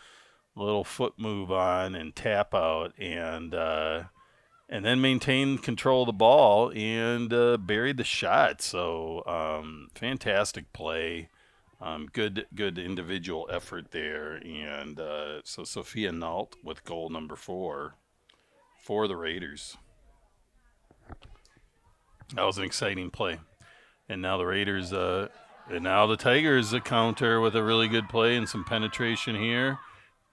foot move on and tap out, and then maintained control of the ball and buried the shot. So fantastic play. Good individual effort there. And so Sophia Nault with goal number 4 for the Raiders. That was an exciting play. And now the Raiders, and now the Tigers counter with a really good play and some penetration here.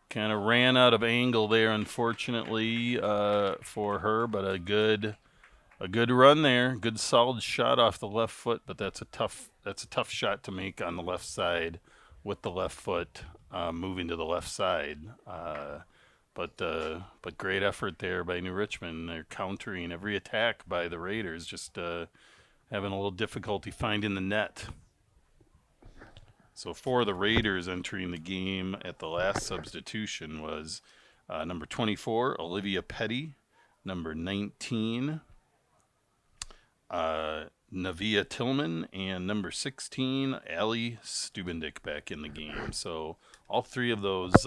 Kind of ran out of angle there, unfortunately, for her, but a good run there. Good solid shot off the left foot, but that's a tough shot to make on the left side with the left foot moving to the left side. But great effort there by New Richmond. They're countering every attack by the Raiders, just having a little difficulty finding the net. So for the Raiders entering the game at the last substitution was number 24, Olivia Petty, number 19, Navia Tillman, and number 16, Allie Stubendick back in the game. So all three of those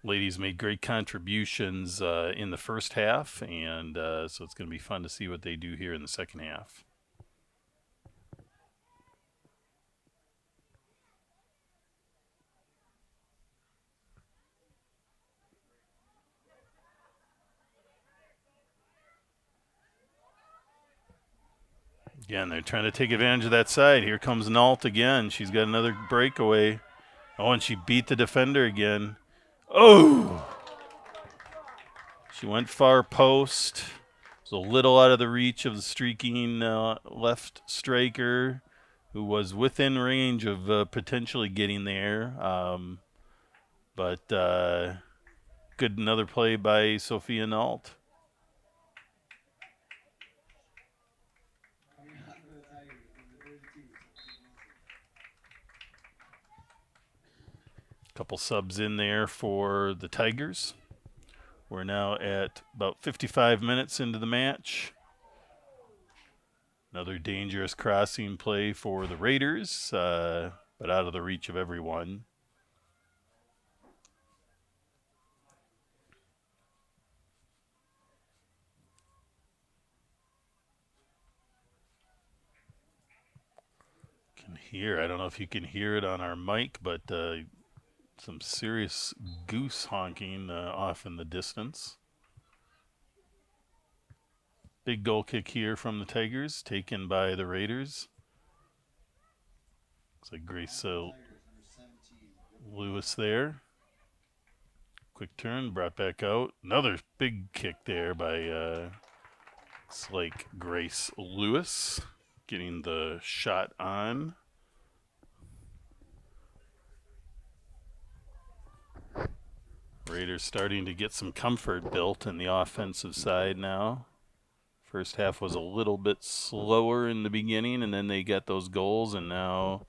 ladies made great contributions in the first half, and so it's going to be fun to see what they do here in the second half. Again, they're trying to take advantage of that side. Here comes Nault again. She's got another breakaway. Oh, and she beat the defender again. Oh! She went far post. Was a little out of the reach of the streaking left striker, who was within range of potentially getting there. But good another play by Sophia Nault. Couple subs in there for the Tigers. We're now at about 55 minutes into the match. Another dangerous crossing play for the Raiders, but out of the reach of everyone. Can hear, I don't know if you can hear it on our mic, but some serious goose honking off in the distance. Big goal kick here from the Tigers, taken by the Raiders. Looks like Grace Lewis there. Quick turn, brought back out. Another big kick there by it's like Grace Lewis getting the shot on. Raiders starting to get some comfort built in the offensive side now. First half was a little bit slower in the beginning, and then they got those goals, and now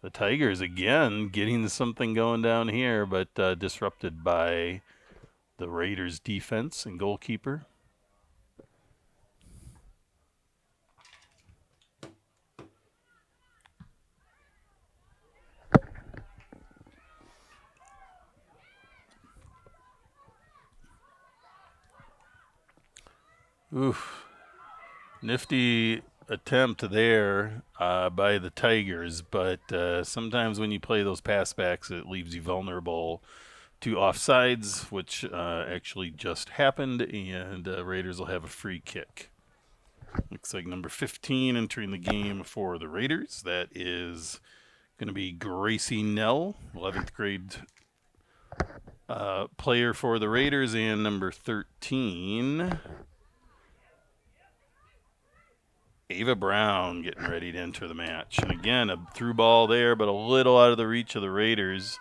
the Tigers again getting something going down here, but disrupted by the Raiders' defense and goalkeeper. Oof. Nifty attempt there by the Tigers, but sometimes when you play those passbacks, it leaves you vulnerable to offsides, which actually just happened, and Raiders will have a free kick. Looks like number 15 entering the game for the Raiders. That is going to be Gracie Nell, 11th grade player for the Raiders, and number 13, Ava Brown, getting ready to enter the match. And again, a through ball there, but a little out of the reach of the Raiders.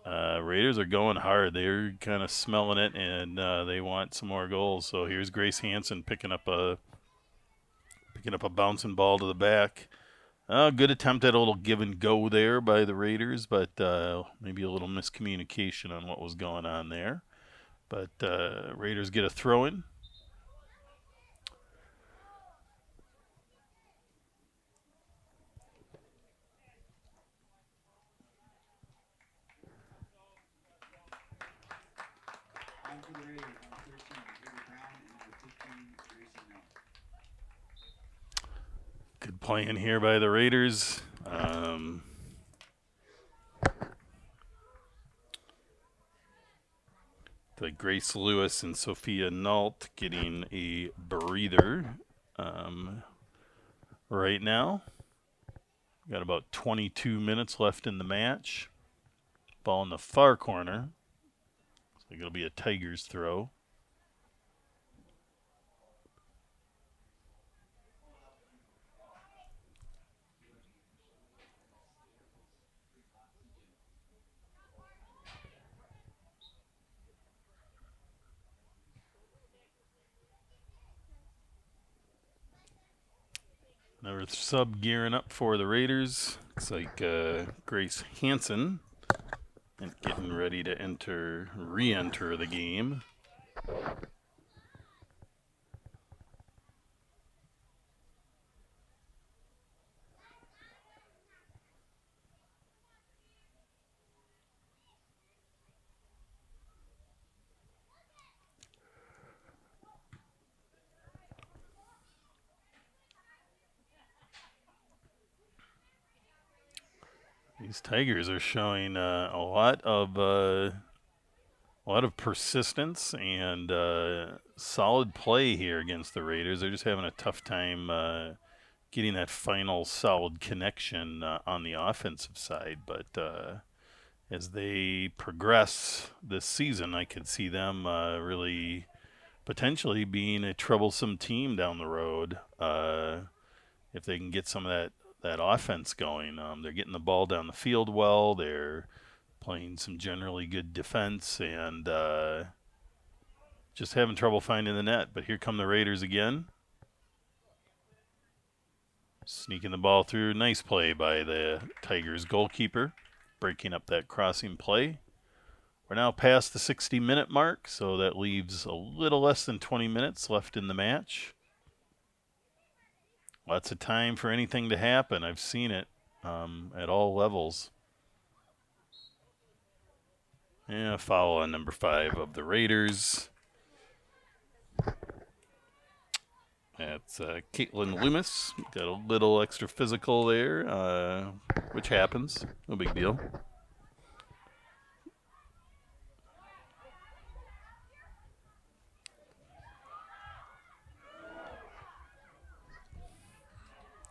Raiders are going hard. They're kind of smelling it, and they want some more goals. So here's Grace Hansen picking up a bouncing ball to the back. Good attempt at a little give and go there by the Raiders, but maybe a little miscommunication on what was going on there. But Raiders get a throw in. Good playing here by the Raiders. The Grace Lewis and Sophia Nault getting a breather right now. Got about 22 minutes left in the match. Ball in the far corner. So it'll be a Tigers throw. Another sub gearing up for the Raiders. Looks like Grace Hansen and getting ready to re-enter the game. These Tigers are showing a lot of persistence and solid play here against the Raiders. They're just having a tough time getting that final solid connection on the offensive side. But as they progress this season, I could see them really potentially being a troublesome team down the road if they can get some of that offense going. They're getting the ball down the field well. They're playing some generally good defense and just having trouble finding the net. But here come the Raiders again. Sneaking the ball through. Nice play by the Tigers goalkeeper, breaking up that crossing play. We're now past the 60-minute mark, so that leaves a little less than 20 minutes left in the match. Lots of time for anything to happen. I've seen it at all levels. Yeah, foul on number 5 of the Raiders. That's Caitlin Loomis. Got a little extra physical there, which happens. No big deal.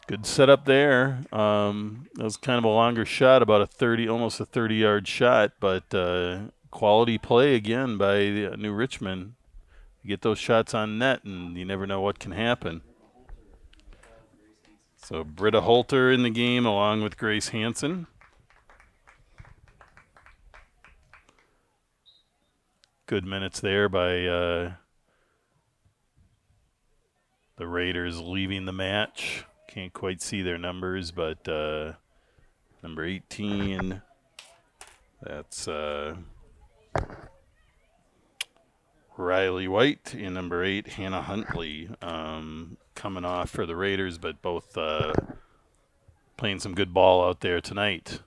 Good setup there. That was kind of a longer shot, about almost a 30-yard shot, but quality play again by New Richmond. You get those shots on net, and you never know what can happen. So Britta Holter in the game along with Grace Hansen. Good minutes there by the Raiders leaving the match. Can't quite see their numbers, but number 18, that's Riley White, and number 8, Hannah Huntley, coming off for the Raiders, but both playing some good ball out there tonight.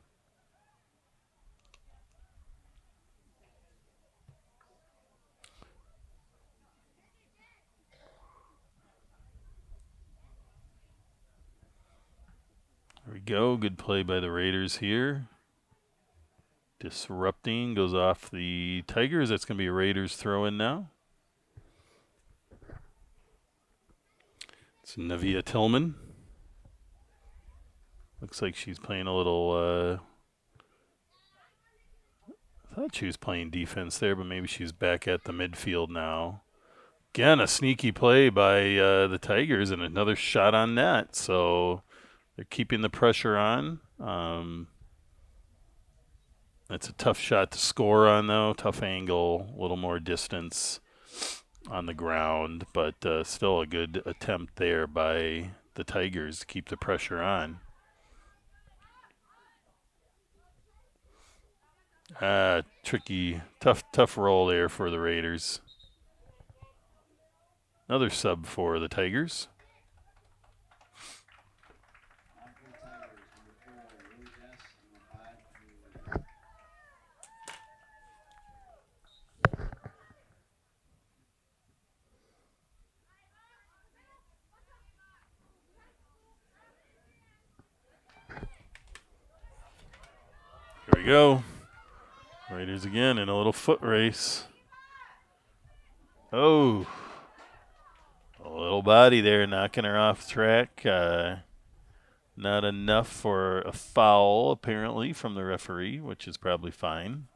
There we go. Good play by the Raiders here. Disrupting goes off the Tigers. That's going to be a Raiders throw in now. It's Navia Tillman. Looks like she's playing a little. I thought she was playing defense there, but maybe she's back at the midfield now. Again, a sneaky play by the Tigers and another shot on net. So they're keeping the pressure on. That's a tough shot to score on, though. Tough angle, a little more distance on the ground, but still a good attempt there by the Tigers to keep the pressure on. Tricky, tough roll there for the Raiders. Another sub for the Tigers. Here we go. Raiders again in a little foot race. Oh, a little body there knocking her off track. Not enough for a foul, apparently, from the referee, which is probably fine.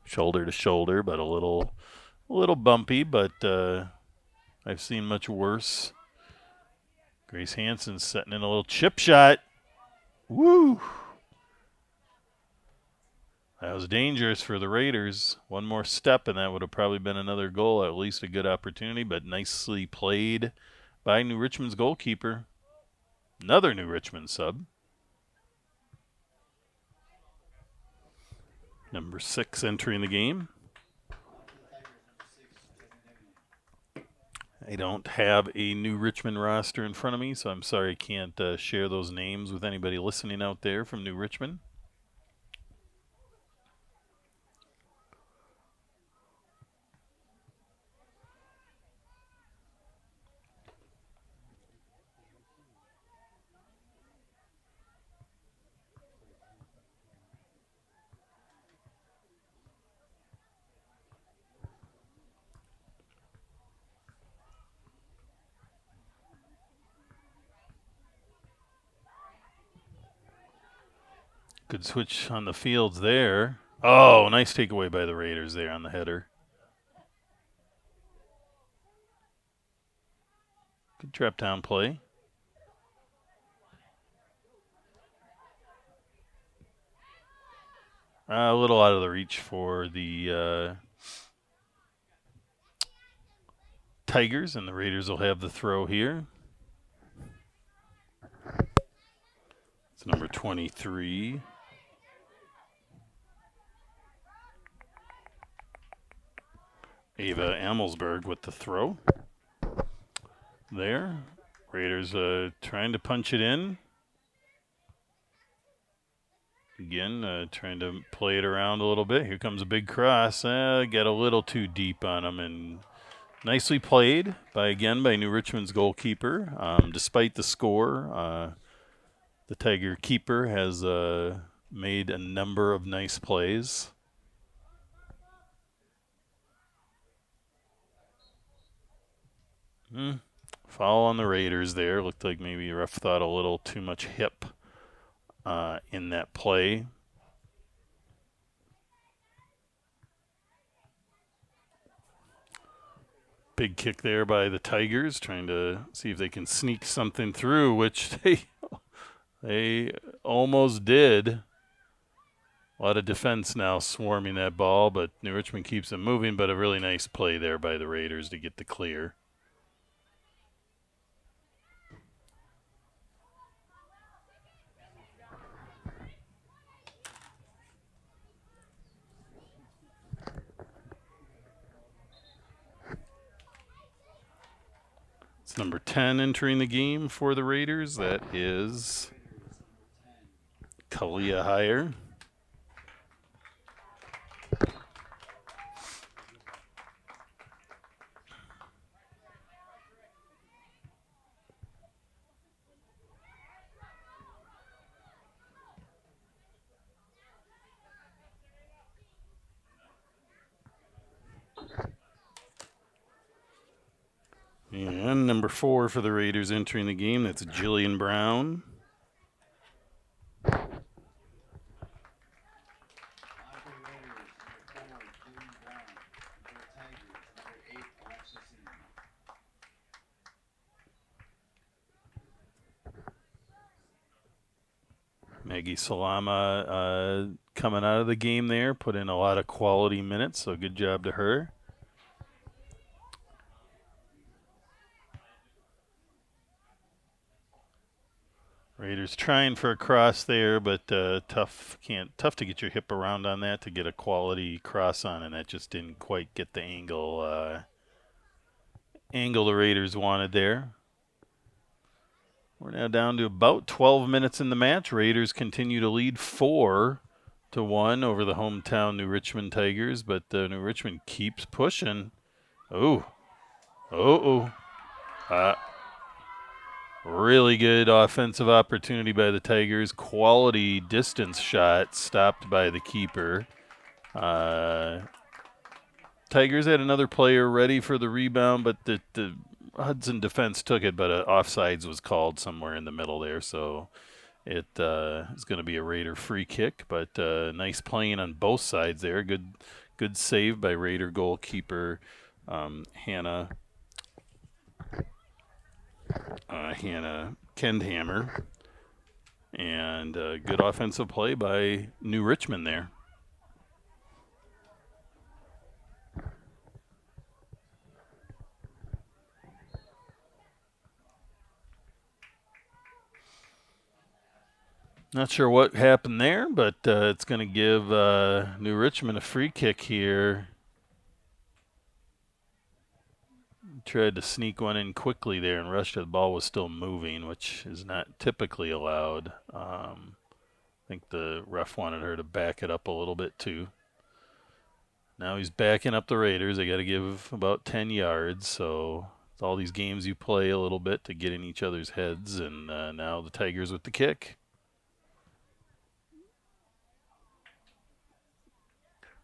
Shoulder to shoulder, but a little bumpy, but I've seen much worse. Grace Hansen setting in a little chip shot. Woo! That was dangerous for the Raiders. One more step, and that would have probably been another goal, at least a good opportunity, but nicely played by New Richmond's goalkeeper. Another New Richmond sub. Number 6 entering the game. I don't have a New Richmond roster in front of me, so I'm sorry I can't share those names with anybody listening out there from New Richmond. Good switch on the fields there. Oh, nice takeaway by the Raiders there on the header. Good trap down play. A little out of the reach for the Tigers, and the Raiders will have the throw here. It's number 23. Ava Amelsberg with the throw. There. Raiders trying to punch it in. Again, trying to play it around a little bit. Here comes a big cross. Got a little too deep on him, and nicely played by New Richmond's goalkeeper. Despite the score, the Tiger keeper has made a number of nice plays. Foul on the Raiders there. Looked like maybe ref thought a little too much hip in that play. Big kick there by the Tigers, trying to see if they can sneak something through, which they almost did. A lot of defense now swarming that ball, but New Richmond keeps it moving, but a really nice play there by the Raiders to get the clear. It's number 10 entering the game for the Raiders. That is Kalia Heyer. And number 4 for the Raiders entering the game. That's Jillian Brown. Maggie Salama coming out of the game there, put in a lot of quality minutes, so good job to her. Raiders trying for a cross there, but tough to get your hip around on that to get a quality cross on, and that just didn't quite get the angle the Raiders wanted there. We're now down to about 12 minutes in the match. Raiders continue to lead 4-1 over the hometown New Richmond Tigers, but New Richmond keeps pushing. Really good offensive opportunity by the Tigers. Quality distance shot stopped by the keeper. Tigers had another player ready for the rebound, but the Hudson defense took it, but offsides was called somewhere in the middle there, so it is going to be a Raider free kick. But nice playing on both sides there. Good save by Raider goalkeeper Hannah Kendhammer, and good offensive play by New Richmond there. Not sure what happened there, but it's going to give New Richmond a free kick here. Tried to sneak one in quickly there, and Russia, the ball was still moving, which is not typically allowed. I think the ref wanted her to back it up a little bit too. Now he's backing up the Raiders. They got to give about 10 yards, so it's all these games you play a little bit to get in each other's heads, and now the Tigers with the kick.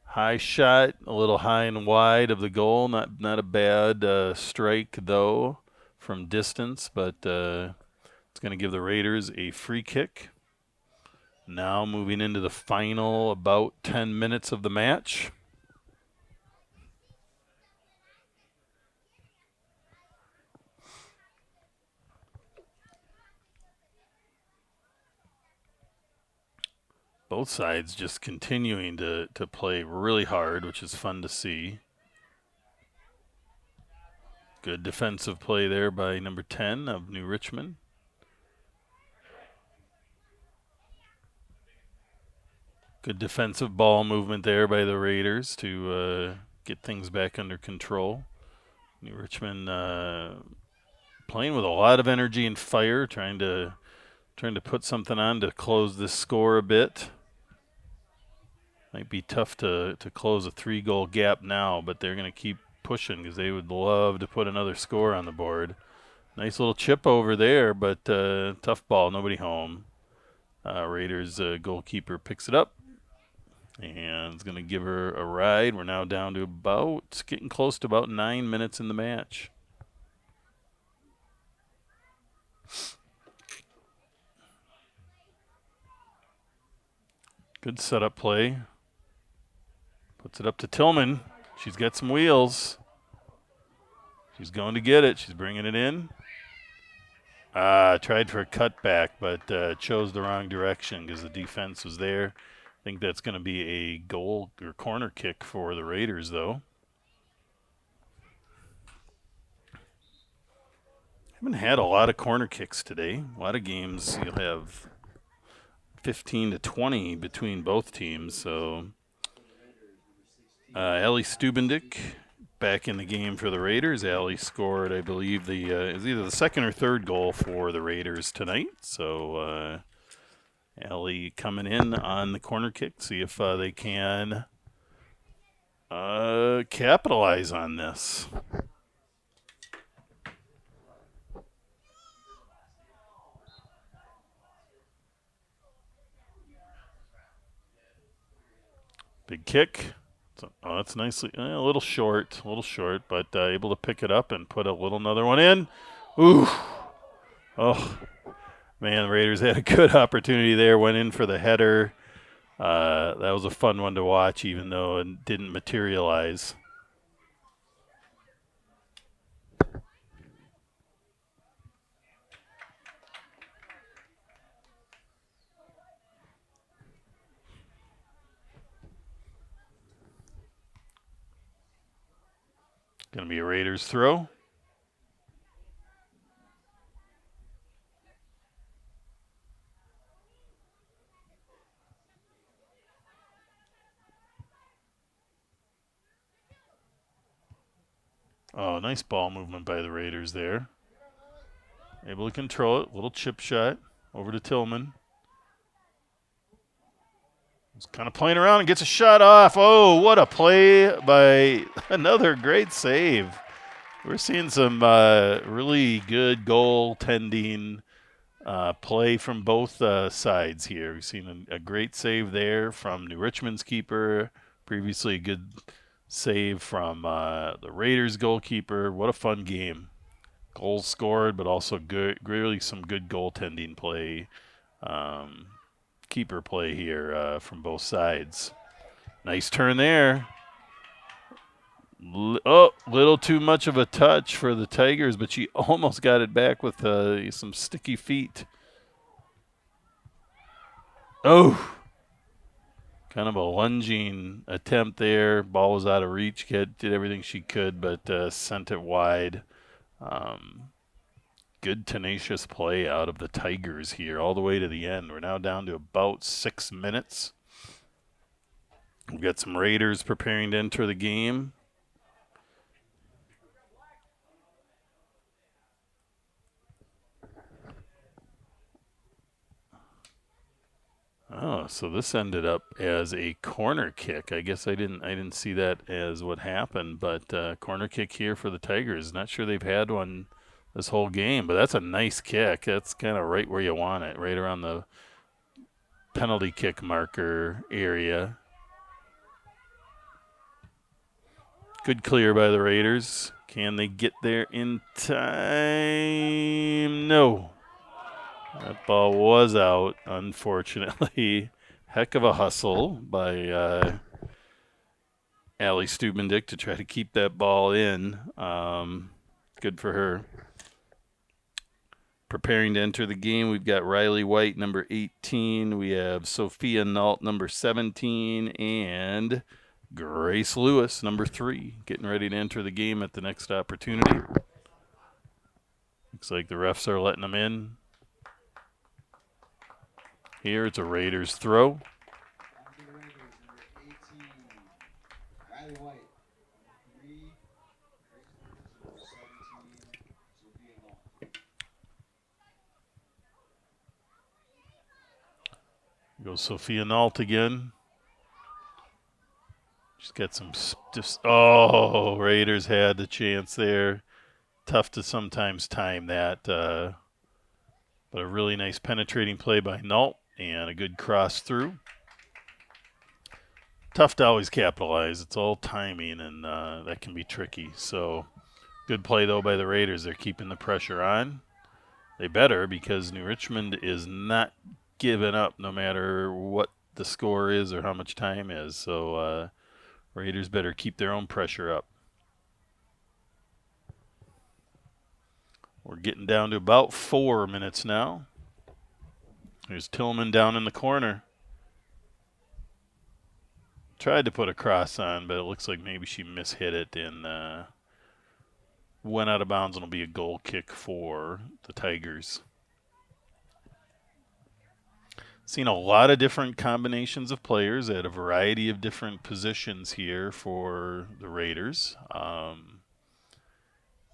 High shot, a little high and wide of the goal. Not a bad strike, though, from distance, but it's going to give the Raiders a free kick. Now moving into the final about 10 minutes of the match. Both sides just continuing to play really hard, which is fun to see. Good defensive play there by number 10 of New Richmond. Good defensive ball movement there by the Raiders to get things back under control. New Richmond playing with a lot of energy and fire, trying to put something on to close this score a bit. Might be tough to close a 3-goal gap now, but they're going to keep pushing because they would love to put another score on the board. Nice little chip over there, but tough ball, nobody home. Raiders goalkeeper picks it up and is going to give her a ride. We're now down to getting close to about 9 minutes in the match. Good setup play. Puts it up to Tillman. She's got some wheels. She's going to get it. She's bringing it in. Tried for a cutback, but chose the wrong direction because the defense was there. I think that's going to be a goal or corner kick for the Raiders, though. Haven't had a lot of corner kicks today. A lot of games you'll have 15 to 20 between both teams. So Ellie Stubendick back in the game for the Raiders. Allie scored, I believe, it was either the second or third goal for the Raiders tonight. So Allie coming in on the corner kick, see if they can capitalize on this. Big kick. Oh, that's nicely a little short, but able to pick it up and put another one in. Ooh. Oh, man, the Raiders had a good opportunity there. Went in for the header. That was a fun one to watch, even though it didn't materialize. Going to be a Raiders throw. Oh, nice ball movement by the Raiders there. Able to control it. Little chip shot over to Tillman. He's kind of playing around and gets a shot off. Oh, what a play by another great save. We're seeing some really good goaltending play from both sides here. We've seen a great save there from New Richmond's keeper. Previously, a good save from the Raiders goalkeeper. What a fun game. Goals scored, but also really some good goaltending play. Keeper play here from both sides. Nice turn there. Little too much of a touch for the Tigers, but she almost got it back with some sticky feet. Oh, kind of a lunging attempt there. Ball was out of reach. Did everything she could, but sent it wide. Good tenacious play out of the Tigers here all the way to the end. We're now down to about 6 minutes. We've got some Raiders preparing to enter the game. Oh, so this ended up as a corner kick. I guess I didn't see that as what happened, but corner kick here for the Tigers. Not sure they've had one this whole game, but that's a nice kick. That's kind of right where you want it, right around the penalty kick marker area. Good clear by the Raiders. Can they get there in time? No. That ball was out, unfortunately. Heck of a hustle by Allie Stubendick to try to keep that ball in. Good for her. Preparing to enter the game, we've got Riley White, number 18. We have Sophia Nault, number 17. And Grace Lewis, number 3, getting ready to enter the game at the next opportunity. Looks like the refs are letting them in. Here it's a Raiders throw. Goes Sophia Nault again. She's got some Raiders had the chance there. Tough to sometimes time that. But a really nice penetrating play by Nault and a good cross through. Tough to always capitalize. It's all timing, and that can be tricky. So good play, though, by the Raiders. They're keeping the pressure on. They better, because New Richmond is not giving up no matter what the score is or how much time is. So Raiders better keep their own pressure up. We're getting down to about 4 minutes now. There's Tillman down in the corner. Tried to put a cross on, but it looks like maybe she mishit it and went out of bounds, and it'll be a goal kick for the Tigers. Seen a lot of different combinations of players at a variety of different positions here for the Raiders.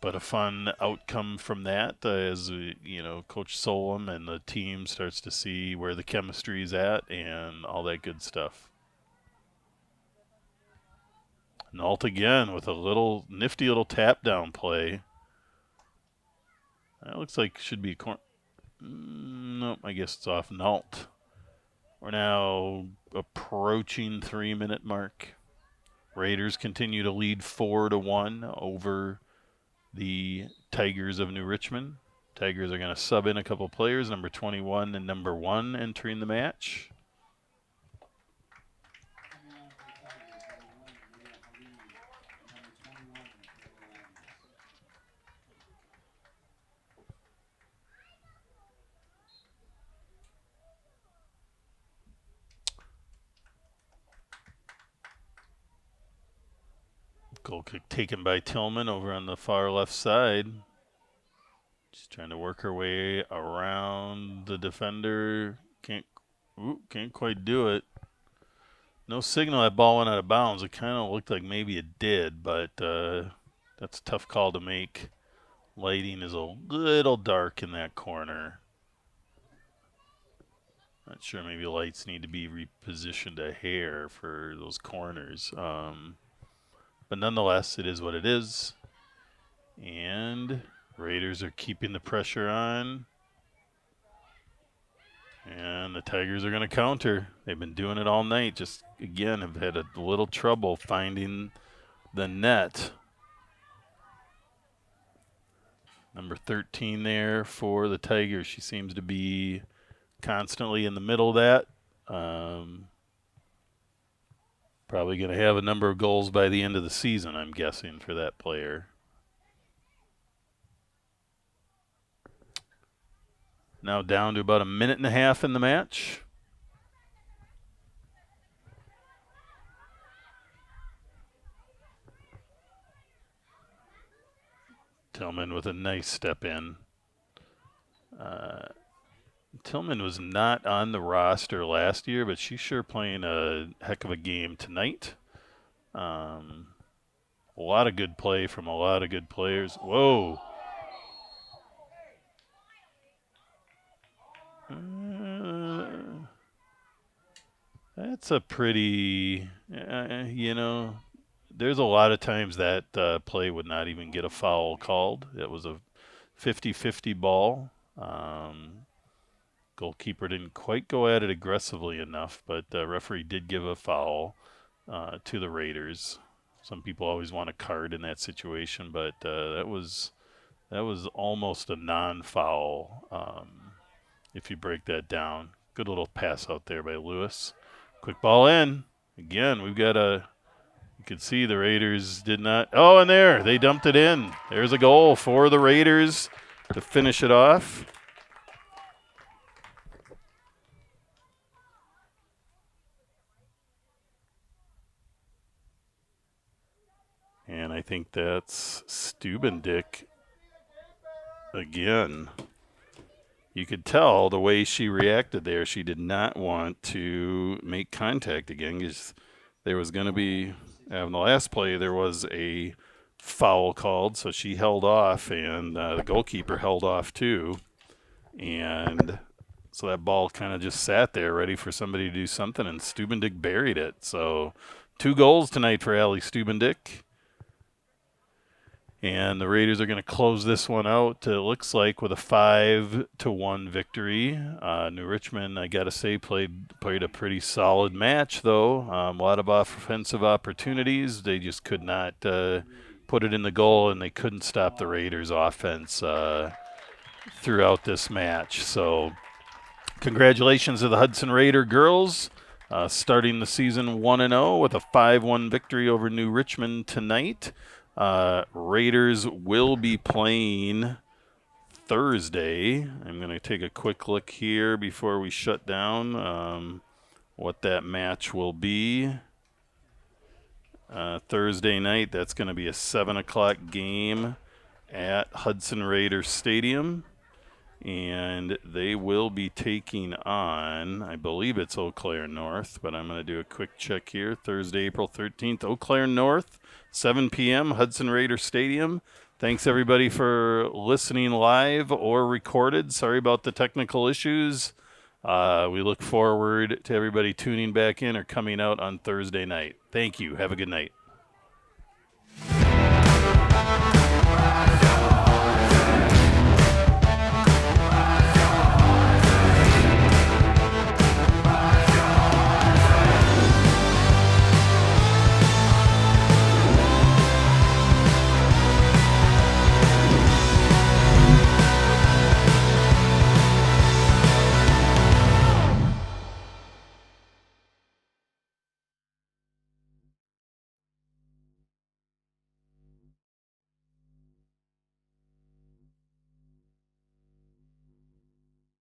But a fun outcome from that as Coach Solom and the team starts to see where the chemistry is at and all that good stuff. Nault again with a little nifty little tap down play. That looks like should be a corner. Nope, I guess it's off Nault. We're now approaching 3-minute mark. Raiders continue to lead 4-1 over the Tigers of New Richmond. Tigers are going to sub in a couple players, number 21 and number 1 entering the match. Goal kick taken by Tillman over on the far left side. She's trying to work her way around the defender. Can't quite do it. No signal that ball went out of bounds. It kind of looked like maybe it did, but that's a tough call to make. Lighting is a little dark in that corner. Not sure, maybe lights need to be repositioned a hair for those corners. But nonetheless, it is what it is. And Raiders are keeping the pressure on. And the Tigers are going to counter. They've been doing it all night. Just, again, have had a little trouble finding the net. Number 13 there for the Tigers. She seems to be constantly in the middle of that. Probably going to have a number of goals by the end of the season, I'm guessing, for that player. Now down to about a minute and a half in the match. Tillman with a nice step in. Tillman was not on the roster last year, but she's sure playing a heck of a game tonight. A lot of good play from a lot of good players. Whoa. That's a pretty, there's a lot of times that play would not even get a foul called. It was a 50-50 ball. Goalkeeper didn't quite go at it aggressively enough, but the referee did give a foul to the Raiders. Some people always want a card in that situation, but that was almost a non-foul if you break that down. Good little pass out there by Lewis. Quick ball in. Again, we've got a. You can see the Raiders did not. Oh, and there, they dumped it in. There's a goal for the Raiders to finish it off. And I think that's Stubendick again. You could tell the way she reacted there. She did not want to make contact again because there was going to be, in the last play, there was a foul called, so she held off, and the goalkeeper held off too. And so that ball kind of just sat there ready for somebody to do something, and Stubendick buried it. So 2 goals tonight for Allie Stubendick. And the Raiders are going to close this one out, it looks like, with a 5-1 victory. New Richmond, I got to say, played a pretty solid match, though. A lot of offensive opportunities. They just could not put it in the goal, and they couldn't stop the Raiders' offense throughout this match. So congratulations to the Hudson Raider girls. Starting the season 1-0 with a 5-1 victory over New Richmond tonight. Raiders will be playing Thursday. I'm going to take a quick look here before we shut down what that match will be. Thursday night, that's going to be a 7 o'clock game at Hudson Raider Stadium. And they will be taking on, I believe it's Eau Claire North, but I'm going to do a quick check here. Thursday, April 13th, Eau Claire North, 7 p.m., Hudson Raider Stadium. Thanks, everybody, for listening live or recorded. Sorry about the technical issues. We look forward to everybody tuning back in or coming out on Thursday night. Thank you. Have a good night.